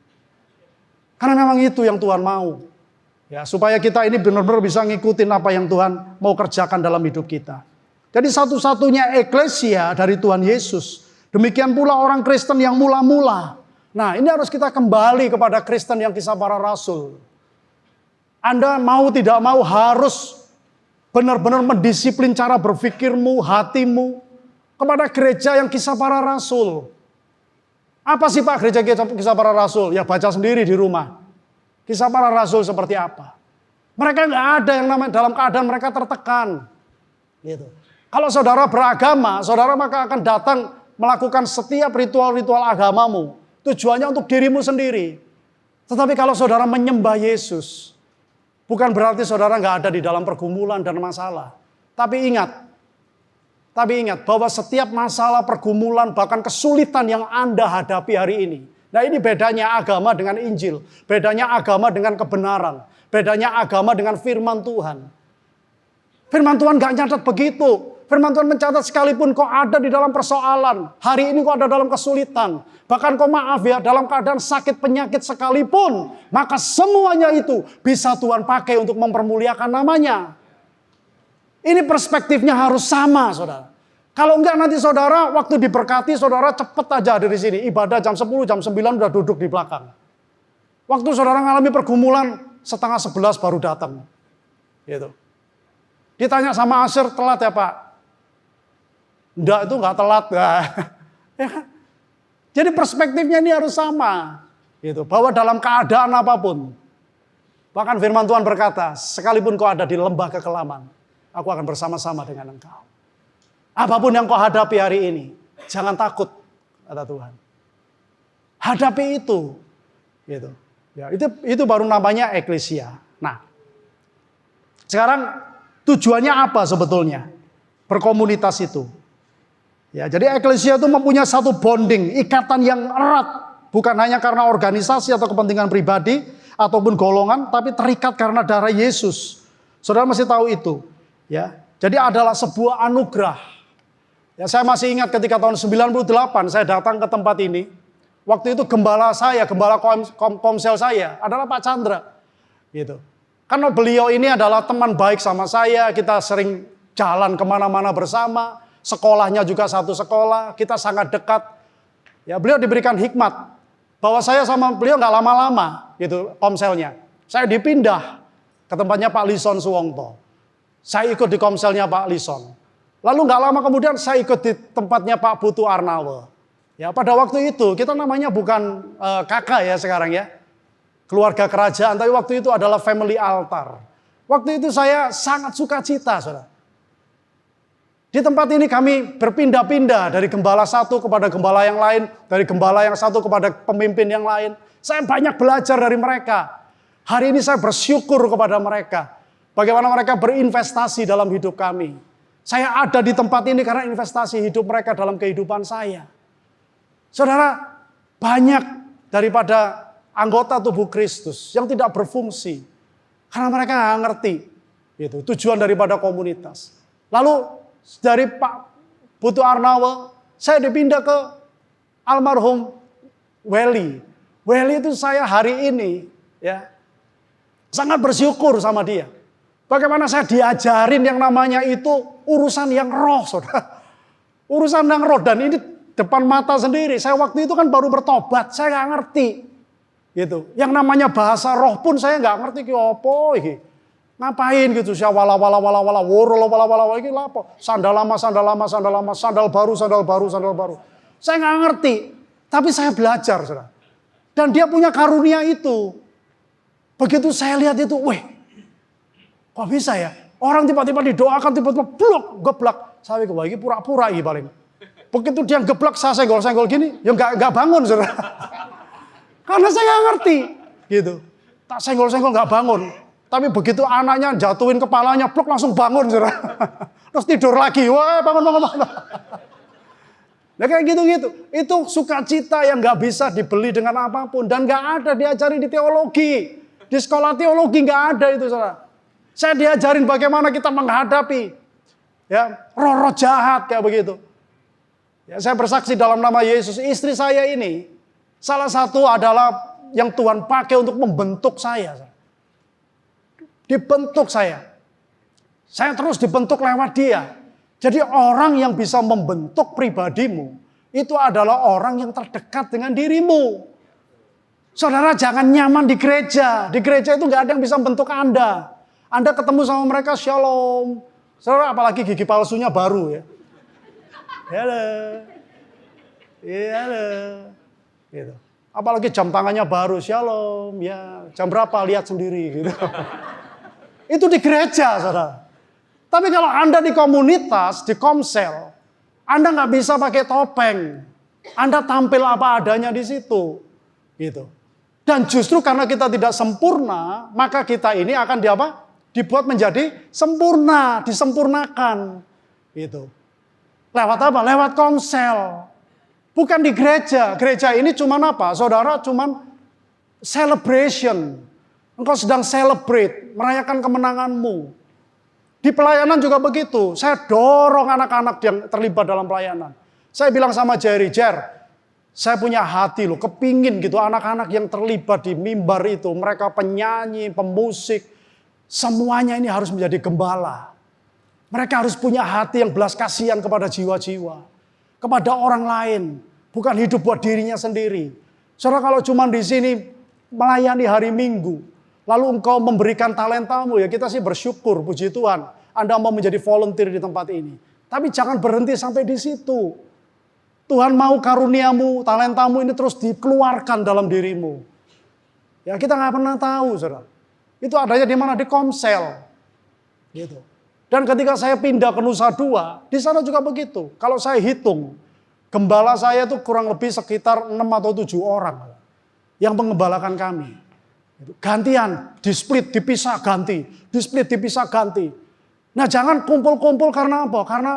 Karena memang itu yang Tuhan mau. Ya, supaya kita ini benar-benar bisa ngikutin apa yang Tuhan mau kerjakan dalam hidup kita. Jadi satu-satunya eklesia dari Tuhan Yesus. Demikian pula orang Kristen yang mula-mula. Nah ini harus kita kembali kepada Kristen yang kisah para rasul. Anda mau tidak mau harus benar-benar mendisiplin cara berpikirmu, hatimu kepada gereja yang kisah para rasul. Apa sih Pak gereja kisah para rasul? Ya baca sendiri di rumah. Kisah para rasul seperti apa? Mereka nggak ada yang namanya dalam keadaan mereka tertekan. Gitu. Kalau saudara beragama, saudara maka akan datang melakukan setiap ritual-ritual agamamu. Tujuannya untuk dirimu sendiri. Tetapi kalau saudara menyembah Yesus, bukan berarti saudara nggak ada di dalam pergumulan dan masalah. Tapi ingat bahwa setiap masalah, pergumulan, bahkan kesulitan yang Anda hadapi hari ini. Nah ini bedanya agama dengan Injil. Bedanya agama dengan kebenaran. Bedanya agama dengan firman Tuhan. Firman Tuhan gak nyatat begitu. Firman Tuhan mencatat sekalipun kau ada di dalam persoalan. Hari ini kau ada dalam kesulitan. Bahkan kau maaf ya dalam keadaan sakit penyakit sekalipun. Maka semuanya itu bisa Tuhan pakai untuk mempermuliakan namanya. Ini perspektifnya harus sama saudara. Kalau enggak nanti saudara waktu diberkati saudara cepet aja dari sini. Ibadah jam 10, jam 9 udah duduk di belakang. Waktu saudara mengalami pergumulan setengah 11 baru datang. Gitu. Ditanya sama Asir, telat ya Pak? Enggak, itu enggak telat. Ya kan? Jadi perspektifnya ini harus sama. Gitu. Bahwa dalam keadaan apapun. Bahkan firman Tuhan berkata, sekalipun kau ada di lembah kekelaman, aku akan bersama-sama dengan engkau. Apapun yang kau hadapi hari ini, jangan takut, kata Tuhan. Hadapi itu. Gitu. Ya, itu baru namanya eklesia. Nah, sekarang tujuannya apa sebetulnya berkomunitas itu? Ya, jadi eklesia itu mempunyai satu bonding, ikatan yang erat, bukan hanya karena organisasi atau kepentingan pribadi ataupun golongan, tapi terikat karena darah Yesus. Saudara masih tahu itu, ya. Jadi adalah sebuah anugerah. Ya, saya masih ingat ketika tahun 98 saya datang ke tempat ini. Waktu itu gembala komsel saya adalah Pak Chandra. Gitu. Karena beliau ini adalah teman baik sama saya, kita sering jalan kemana-mana bersama, sekolahnya juga satu sekolah, kita sangat dekat. Ya, beliau diberikan hikmat bahwa saya sama beliau nggak lama-lama, gitu komselnya. Saya dipindah ke tempatnya Pak Lison Suwongto. Saya ikut di komselnya Pak Lison. Lalu nggak lama kemudian saya ikut di tempatnya Pak Putu Arnawa. Ya, pada waktu itu kita namanya bukan kakak ya sekarang ya, keluarga kerajaan, tapi waktu itu adalah family altar. Waktu itu saya sangat sukacita, saudara. Di tempat ini kami berpindah-pindah dari gembala satu kepada gembala yang lain, dari gembala yang satu kepada pemimpin yang lain. Saya banyak belajar dari mereka. Hari ini saya bersyukur kepada mereka, bagaimana mereka berinvestasi dalam hidup kami. Saya ada di tempat ini karena investasi hidup mereka dalam kehidupan saya. Saudara, banyak daripada anggota tubuh Kristus yang tidak berfungsi karena mereka nggak ngerti gitu, tujuan daripada komunitas. Lalu dari Pak Putu Arnawa, saya dipindah ke almarhum Welly. Welly itu saya hari ini ya sangat bersyukur sama dia. Bagaimana saya diajarin yang namanya itu urusan yang roh, saudara. Urusan yang roh, dan ini depan mata sendiri. Saya waktu itu kan baru bertobat, saya nggak ngerti. Gitu. Yang namanya bahasa roh pun saya nggak ngerti ki opo iki. Ngapain gitu, saya wala woro iki apa? Sandal lama, sandal baru. Saya nggak ngerti, tapi saya belajar, saudara. Dan dia punya karunia itu. Begitu saya lihat itu, weh, kok bisa ya? Orang tiba-tiba didoakan, tiba-tiba blok, geblak. Saya pikir, wah ini pura-pura ini paling. Begitu dia geblak, saya senggol-senggol gini, ya nggak bangun, saudara. Karena saya nggak ngerti, gitu. Tak senggol-senggol nggak bangun. Tapi begitu anaknya jatuhin kepalanya, pluk langsung bangun, saudara. Terus tidur lagi, wah bangun. Nah kayak gitu-gitu. Itu sukacita yang nggak bisa dibeli dengan apapun. Dan nggak ada diajari di teologi. Di sekolah teologi nggak ada itu, saudara. Saya diajarin bagaimana kita menghadapi ya roh-roh jahat kayak begitu. Ya, saya bersaksi dalam nama Yesus, istri saya ini salah satu adalah yang Tuhan pakai untuk membentuk saya. Dibentuk saya. Saya terus dibentuk lewat dia. Jadi orang yang bisa membentuk pribadimu itu adalah orang yang terdekat dengan dirimu. Saudara jangan nyaman di gereja. Di gereja itu nggak ada yang bisa membentuk Anda. Anda ketemu sama mereka shalom. Saudara apalagi gigi palsunya baru ya. Halo. Iya, halo. Gitu. Apalagi jam tangannya baru shalom. Ya, jam berapa lihat sendiri gitu. Itu di gereja, saudara. Tapi kalau Anda di komunitas, di komsel, Anda nggak bisa pakai topeng. Anda tampil apa adanya di situ. Gitu. Dan justru karena kita tidak sempurna, maka kita ini akan dibuat menjadi sempurna, disempurnakan. Gitu. Lewat apa? Lewat komsel. Bukan di gereja. Gereja ini cuman apa? Saudara cuman celebration. Engkau sedang celebrate, merayakan kemenanganmu. Di pelayanan juga begitu. Saya dorong anak-anak yang terlibat dalam pelayanan. Saya bilang sama Jerry, saya punya hati loh, kepingin gitu anak-anak yang terlibat di mimbar itu. Mereka penyanyi, pemusik, semuanya ini harus menjadi gembala. Mereka harus punya hati yang belas kasihan kepada jiwa-jiwa. Kepada orang lain. Bukan hidup buat dirinya sendiri. Saudara kalau cuma di sini melayani hari Minggu. Lalu engkau memberikan talentamu, ya kita sih bersyukur, puji Tuhan. Anda mau menjadi volunteer di tempat ini. Tapi jangan berhenti sampai di situ. Tuhan mau karuniamu, talentamu ini terus dikeluarkan dalam dirimu. Ya kita nggak pernah tahu, saudara. Itu adanya di mana? Di Komsel. Gitu. Dan ketika saya pindah ke Nusa Dua, di sana juga begitu. Kalau saya hitung, gembala saya itu kurang lebih sekitar 6 atau 7 orang yang mengembalakan kami. Gantian, di-split, dipisah, ganti. Di-split, dipisah, ganti. Nah jangan kumpul-kumpul karena apa? Karena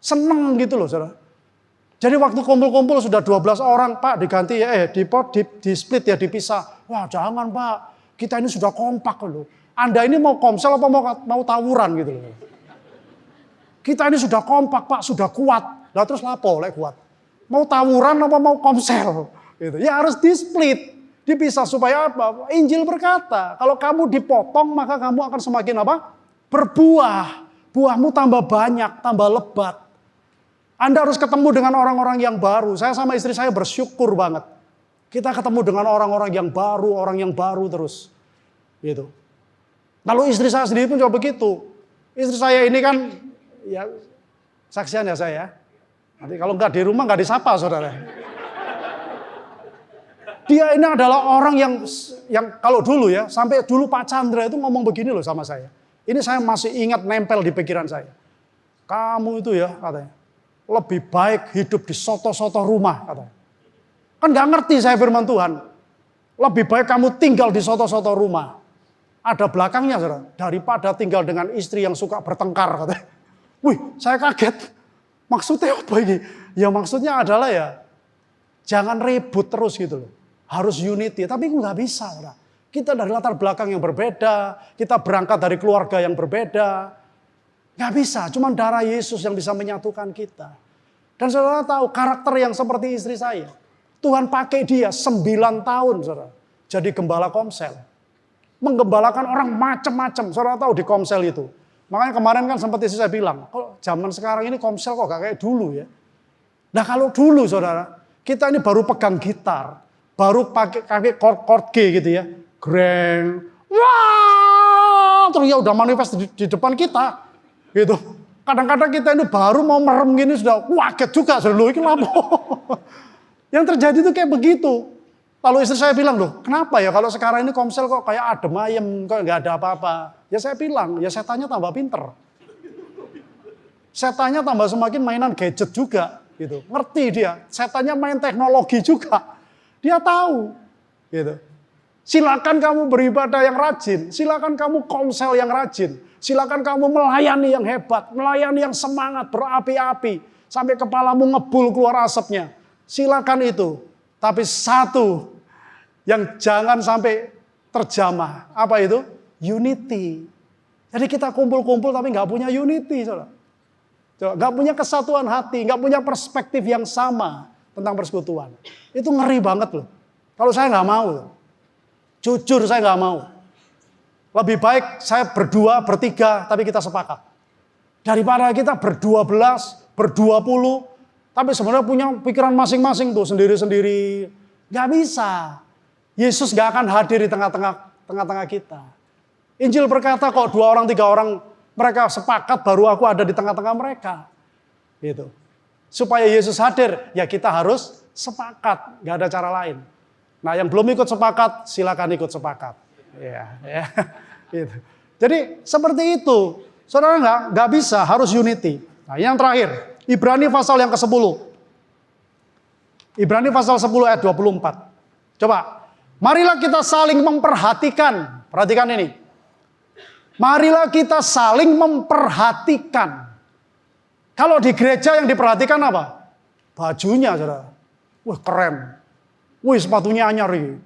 seneng gitu loh, saudara. Jadi waktu kumpul-kumpul sudah 12 orang, Pak diganti ya, di-split ya, dipisah. Wah jangan Pak, kita ini sudah kompak loh. Anda ini mau komsel apa mau tawuran gitu loh. Kita ini sudah kompak Pak, sudah kuat. Lah terus lapo lek kuat. Mau tawuran apa mau komsel? Gitu. Ya harus di-split, dipisah supaya apa? Injil berkata, kalau kamu dipotong maka kamu akan semakin apa? Berbuah. Buahmu tambah banyak, tambah lebat. Anda harus ketemu dengan orang-orang yang baru. Saya sama istri saya bersyukur banget. Kita ketemu dengan orang-orang yang baru terus. Gitu. Lalu istri saya sendiri pun juga begitu. Istri saya ini kan, ya saksian ya saya. Nanti kalau nggak di rumah nggak disapa saudara. Dia ini adalah orang yang kalau dulu ya, sampai dulu Pak Chandra itu ngomong begini loh sama saya. Ini saya masih ingat nempel di pikiran saya. Kamu itu ya katanya, lebih baik hidup di soto-soto rumah katanya. Kan nggak ngerti saya firman Tuhan. Lebih baik kamu tinggal di soto-soto rumah. Ada belakangnya saudara, daripada tinggal dengan istri yang suka bertengkar katanya. Wih, saya kaget. Maksudnya apa ini? Ya maksudnya adalah ya, jangan ribut terus gitu loh. Harus unity, tapi nggak bisa saudara. Kita dari latar belakang yang berbeda, kita berangkat dari keluarga yang berbeda. Nggak bisa, cuma darah Yesus yang bisa menyatukan kita. Dan saudara tahu karakter yang seperti istri saya. Tuhan pakai dia 9 tahun saudara. Jadi gembala Komsel. Menggembalakan orang macam-macam. Saudara tahu di Komsel itu. Makanya kemarin kan sempat istri saya bilang, kok zaman sekarang ini Komsel kok gak kayak dulu ya. Nah kalau dulu saudara, kita ini baru pegang gitar. Baru pakai chord G gitu ya. Greng. Wah, terus ya udah manifest di depan kita. Gitu. Kadang-kadang kita ini baru mau merem gini sudah waget juga. Sudah ini lama. Yang terjadi itu kayak begitu. Lalu istri saya bilang, loh kenapa ya kalau sekarang ini Komsel kok kayak adem ayem, kok nggak ada apa-apa. Ya saya bilang, ya setannya tambah pinter. Setannya tambah semakin mainan gadget juga. Gitu. Ngerti dia, setannya main teknologi juga. Dia tahu. Gitu. Silakan kamu beribadah yang rajin, silakan kamu Komsel yang rajin, silakan kamu melayani yang hebat, melayani yang semangat, berapi-api, sampai kepalamu ngebul keluar asapnya. Silakan itu. Tapi satu yang jangan sampai terjamah. Apa itu? Unity. Jadi kita kumpul-kumpul tapi nggak punya unity. Nggak punya kesatuan hati, nggak punya perspektif yang sama tentang persekutuan. Itu ngeri banget loh. Kalau saya nggak mau. Jujur saya nggak mau. Lebih baik saya berdua, bertiga, tapi kita sepakat. Daripada kita ber-12, ber-20, tapi sebenarnya punya pikiran masing-masing tuh, sendiri-sendiri. Gak bisa. Yesus gak akan hadir di tengah-tengah kita. Injil berkata kok 2 orang, 3 orang mereka sepakat baru aku ada di tengah-tengah mereka. Gitu. Supaya Yesus hadir, ya kita harus sepakat. Gak ada cara lain. Nah yang belum ikut sepakat, silakan ikut sepakat. Ya. Gitu. Jadi seperti itu. Saudara gak bisa, harus unity. Nah yang terakhir. Ibrani pasal yang ke-10. Ibrani pasal 10 ayat 24. Coba. Marilah kita saling memperhatikan. Perhatikan ini. Marilah kita saling memperhatikan. Kalau di gereja yang diperhatikan apa? Bajunya, saudara. Wih, keren. Wih, sepatunya anyar ini.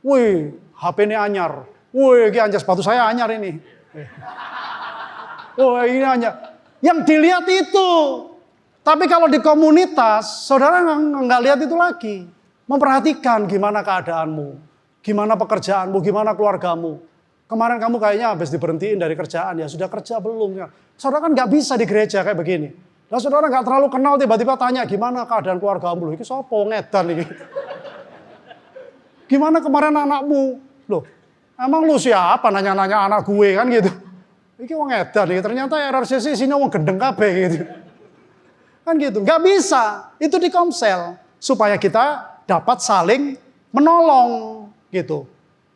Wih, HP-nya anyar. Wih, ini anyar, sepatu saya anyar ini. Wih, ini anyar. Yang dilihat itu. Tapi kalau di komunitas, saudara nggak lihat itu lagi. Memperhatikan gimana keadaanmu, gimana pekerjaanmu, gimana keluargamu. Kemarin kamu kayaknya habis diberhentiin dari kerjaan, ya sudah kerja belum? Ya. Saudara kan nggak bisa di gereja kayak begini. Nah saudara nggak terlalu kenal, tiba-tiba tanya gimana keadaan keluargamu. Ini sopo ngedan ini. Gimana kemarin anakmu? Loh, emang lu siapa nanya-nanya anak gue kan gitu. Iki wong edan iki, ternyata RRCC sini wong gendeng kabeh gitu. Kan gitu, nggak bisa. Itu di Komsel supaya kita dapat saling menolong gitu.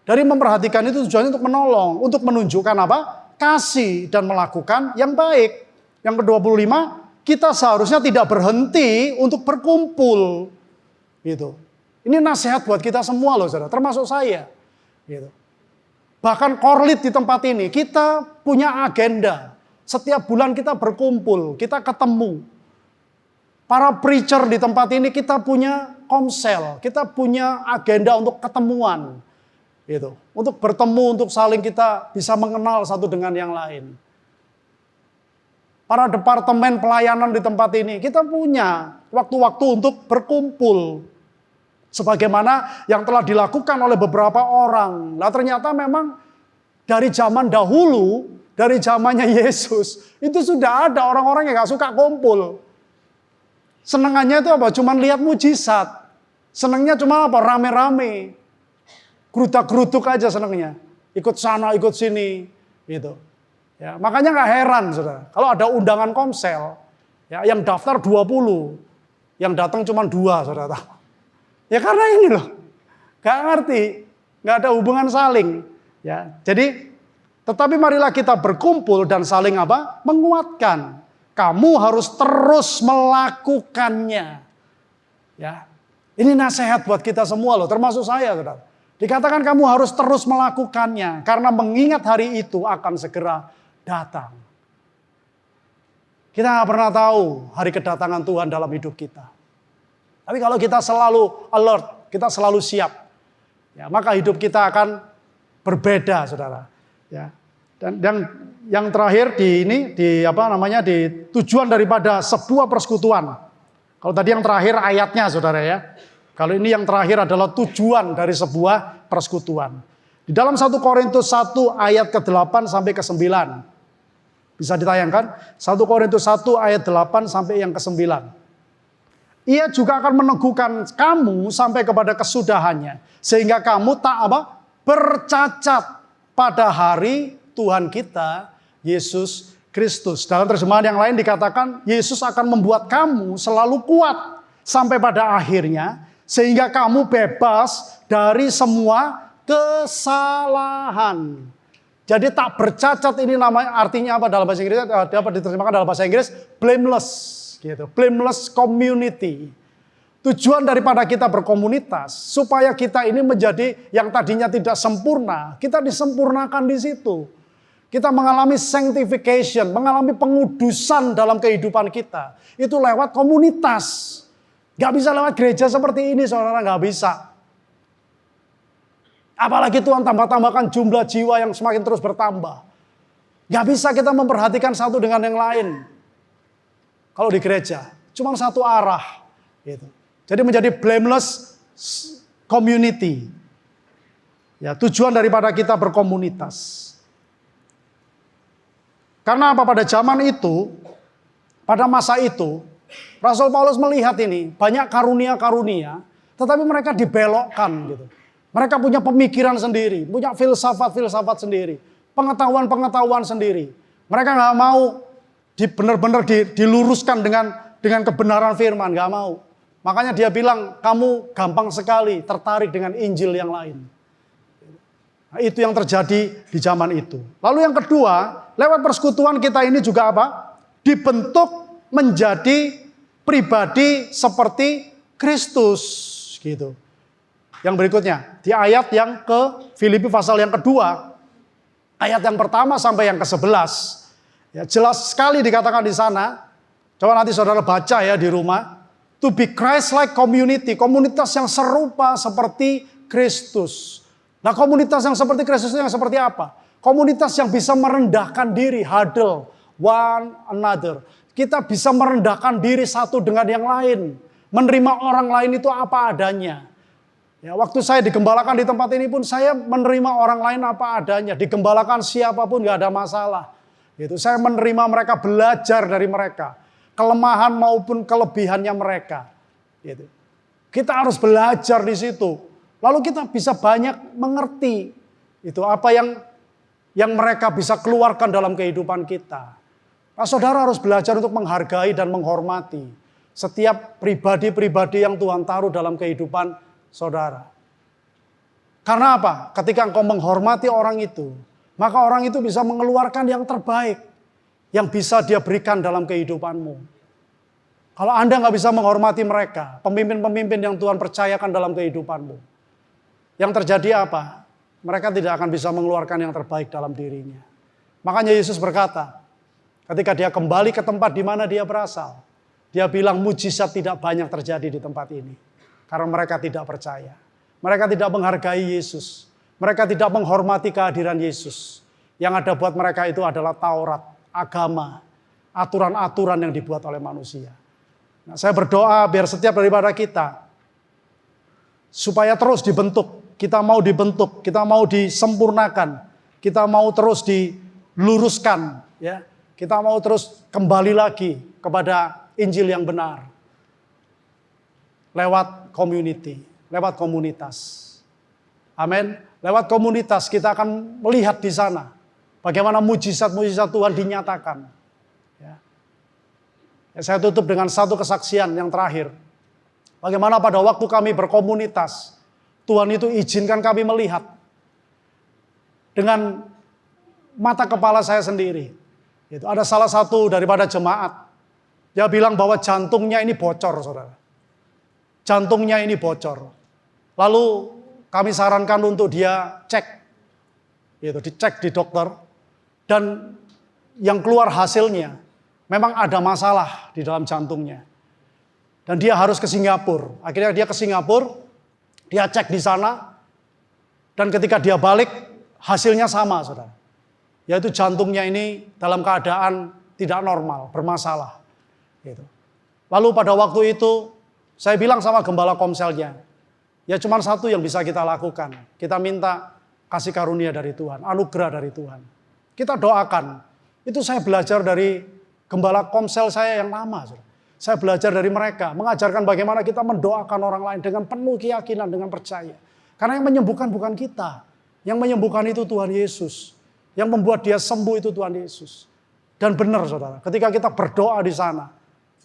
Dari memperhatikan itu tujuannya untuk menolong, untuk menunjukkan apa? Kasih dan melakukan yang baik. Yang ke-25, kita seharusnya tidak berhenti untuk berkumpul. Gitu. Ini nasihat buat kita semua loh, saudara, termasuk saya. Gitu. Bahkan korlit di tempat ini, kita punya agenda. Setiap bulan kita berkumpul, kita ketemu. Para preacher di tempat ini kita punya komsel, kita punya agenda untuk ketemuan. Gitu. Untuk bertemu, untuk saling kita bisa mengenal satu dengan yang lain. Para departemen pelayanan di tempat ini, kita punya waktu-waktu untuk berkumpul. Sebagaimana yang telah dilakukan oleh beberapa orang. Nah ternyata memang dari zaman dahulu, dari zamannya Yesus, itu sudah ada orang-orang yang gak suka kumpul. Senengannya itu apa? Cuma lihat mujizat. Senengnya cuma apa? Rame-rame. Gerudak-geruduk aja senengnya. Ikut sana, ikut sini. Gitu. Ya, makanya gak heran, saudara. Kalau ada undangan komsel, ya, yang daftar 20, yang datang cuma 2, saudara. Ya karena ini loh. Gak ngerti. Gak ada hubungan saling. Ya, jadi, tetapi marilah kita berkumpul dan saling apa? Menguatkan. Kamu harus terus melakukannya. Ya, ini nasihat buat kita semua loh, termasuk saya, saudara. Dikatakan kamu harus terus melakukannya, karena mengingat hari itu akan segera datang. Kita nggak pernah tahu hari kedatangan Tuhan dalam hidup kita. Tapi kalau kita selalu alert, kita selalu siap, ya, maka hidup kita akan berbeda, saudara. Ya. Dan yang terakhir di tujuan daripada sebuah persekutuan. Kalau tadi yang terakhir ayatnya, saudara ya. Kalau ini yang terakhir adalah tujuan dari sebuah persekutuan. Di dalam 1 Korintus 1 ayat ke-8 sampai ke-9. Bisa ditayangkan? 1 Korintus 1 ayat 8 sampai yang ke-9. Ia juga akan meneguhkan kamu sampai kepada kesudahannya. Sehingga kamu tak bercacat pada hari Tuhan kita, Yesus Kristus. Dalam terjemahan yang lain dikatakan, Yesus akan membuat kamu selalu kuat sampai pada akhirnya, sehingga kamu bebas dari semua kesalahan. Jadi tak bercacat ini namanya, artinya apa dalam bahasa Inggris? Dapat diterjemahkan dalam bahasa Inggris, blameless, gitu. Blameless community. Tujuan daripada kita berkomunitas, supaya kita ini menjadi yang tadinya tidak sempurna, kita disempurnakan di situ. Kita mengalami sanctification, mengalami pengudusan dalam kehidupan kita. Itu lewat komunitas. Gak bisa lewat gereja seperti ini, saudara, gak bisa. Apalagi Tuhan tambah-tambahkan jumlah jiwa yang semakin terus bertambah. Gak bisa kita memperhatikan satu dengan yang lain. Kalau di gereja, cuma satu arah. Gitu. Jadi menjadi blameless community. Ya, tujuan daripada kita berkomunitas. Karena apa? Pada zaman itu, pada masa itu, Rasul Paulus melihat ini, banyak karunia-karunia, tetapi mereka dibelokkan gitu. Mereka punya pemikiran sendiri, punya filsafat-filsafat sendiri, pengetahuan-pengetahuan sendiri. Mereka nggak mau benar-benar diluruskan dengan kebenaran firman, nggak mau. Makanya dia bilang, kamu gampang sekali tertarik dengan Injil yang lain. Nah, itu yang terjadi di zaman itu. Lalu yang kedua, lewat persekutuan kita ini juga apa? Dibentuk menjadi pribadi seperti Kristus, gitu. Yang berikutnya, di ayat yang ke Filipi pasal yang kedua, ayat yang pertama sampai yang ke-11, ya, jelas sekali dikatakan di sana. Coba nanti saudara baca ya di rumah. To be Christ-like community, komunitas yang serupa seperti Kristus. Nah, komunitas yang seperti Kristus itu yang seperti apa? Komunitas yang bisa merendahkan diri, huddle one another. Kita bisa merendahkan diri satu dengan yang lain. Menerima orang lain itu apa adanya. Ya, waktu saya digembalakan di tempat ini pun saya menerima orang lain apa adanya. Digembalakan siapapun gak ada masalah. Gitu. Saya menerima mereka, belajar dari mereka. Kelemahan maupun kelebihannya mereka. Gitu. Kita harus belajar di situ. Lalu kita bisa banyak mengerti itu apa yang yang mereka bisa keluarkan dalam kehidupan kita. Nah, saudara harus belajar untuk menghargai dan menghormati setiap pribadi-pribadi yang Tuhan taruh dalam kehidupan saudara. Karena apa? Ketika engkau menghormati orang itu, maka orang itu bisa mengeluarkan yang terbaik yang bisa dia berikan dalam kehidupanmu. Kalau Anda nggak bisa menghormati mereka, pemimpin-pemimpin yang Tuhan percayakan dalam kehidupanmu, yang terjadi apa? Mereka tidak akan bisa mengeluarkan yang terbaik dalam dirinya. Makanya Yesus berkata, ketika dia kembali ke tempat di mana dia berasal, dia bilang mujizat tidak banyak terjadi di tempat ini. Karena mereka tidak percaya. Mereka tidak menghargai Yesus. Mereka tidak menghormati kehadiran Yesus. Yang ada buat mereka itu adalah Taurat, agama, aturan-aturan yang dibuat oleh manusia. Nah, saya berdoa biar setiap daripada kita supaya terus dibentuk. Kita mau dibentuk, kita mau disempurnakan, kita mau terus diluruskan, ya. Kita mau terus kembali lagi kepada Injil yang benar. Lewat community, lewat komunitas. Amin. Lewat komunitas kita akan melihat di sana bagaimana mujizat-mujizat Tuhan dinyatakan. Ya. Saya tutup dengan satu kesaksian yang terakhir. Bagaimana pada waktu kami berkomunitas, Tuhan itu izinkan kami melihat dengan mata kepala saya sendiri. Itu ada salah satu daripada jemaat. Dia bilang bahwa jantungnya ini bocor, saudara. Jantungnya ini bocor. Lalu kami sarankan untuk dia cek. Itu dicek di dokter. Dan yang keluar hasilnya memang ada masalah di dalam jantungnya. Dan dia harus ke Singapura. Akhirnya dia ke Singapura. Dia cek di sana, dan ketika dia balik, hasilnya sama, saudara. Yaitu jantungnya ini dalam keadaan tidak normal, bermasalah. Gitu. Lalu pada waktu itu, saya bilang sama gembala komselnya, ya cuma satu yang bisa kita lakukan. Kita minta kasih karunia dari Tuhan, anugerah dari Tuhan. Kita doakan. Itu saya belajar dari gembala komsel saya yang lama, saudara. Saya belajar dari mereka, mengajarkan bagaimana kita mendoakan orang lain dengan penuh keyakinan, dengan percaya. Karena yang menyembuhkan bukan kita. Yang menyembuhkan itu Tuhan Yesus. Yang membuat dia sembuh itu Tuhan Yesus. Dan benar, saudara, ketika kita berdoa di sana,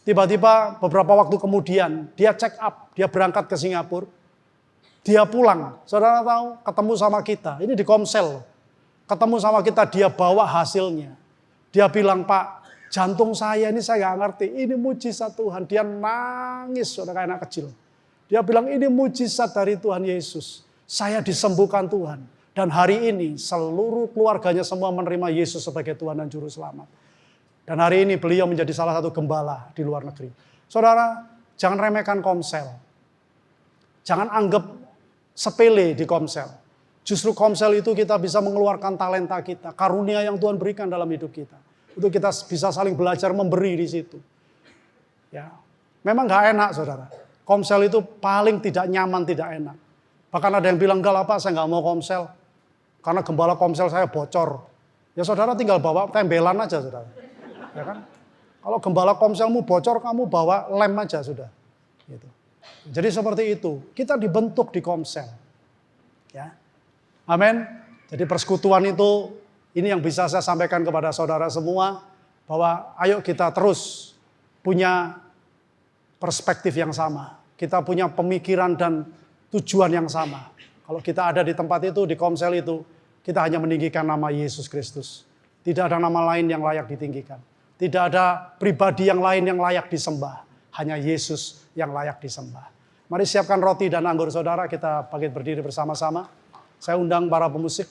tiba-tiba beberapa waktu kemudian, dia check up, dia berangkat ke Singapura. Dia pulang, saudara tahu, ketemu sama kita. Ini di Komsel. Ketemu sama kita, dia bawa hasilnya. Dia bilang, Pak, jantung saya ini saya nggak ngerti, ini mujizat Tuhan. Dia nangis, saudara, kayak anak kecil. Dia bilang ini mujizat dari Tuhan Yesus. Saya disembuhkan Tuhan. Dan hari ini seluruh keluarganya semua menerima Yesus sebagai Tuhan dan Juru Selamat. Dan hari ini beliau menjadi salah satu gembala di luar negeri. Saudara, jangan remehkan Komsel. Jangan anggap sepele di Komsel. Justru Komsel itu kita bisa mengeluarkan talenta kita, karunia yang Tuhan berikan dalam hidup kita. Untuk kita bisa saling belajar memberi di situ. Ya, memang gak enak, saudara. Komsel itu paling tidak nyaman, tidak enak. Bahkan ada yang bilang, enggak lah Pak, saya gak mau Komsel. Karena gembala Komsel saya bocor. Ya saudara tinggal bawa tembelan aja, saudara. Ya kan? Kalau gembala Komselmu bocor, kamu bawa lem aja sudah. Gitu. Jadi seperti itu. Kita dibentuk di Komsel. Ya. Amin. Jadi persekutuan itu, ini yang bisa saya sampaikan kepada saudara semua, bahwa ayo kita terus punya perspektif yang sama. Kita punya pemikiran dan tujuan yang sama. Kalau kita ada di tempat itu, di Komsel itu, kita hanya meninggikan nama Yesus Kristus. Tidak ada nama lain yang layak ditinggikan. Tidak ada pribadi yang lain yang layak disembah. Hanya Yesus yang layak disembah. Mari siapkan roti dan anggur saudara, kita bangkit berdiri bersama-sama. Saya undang para pemusik.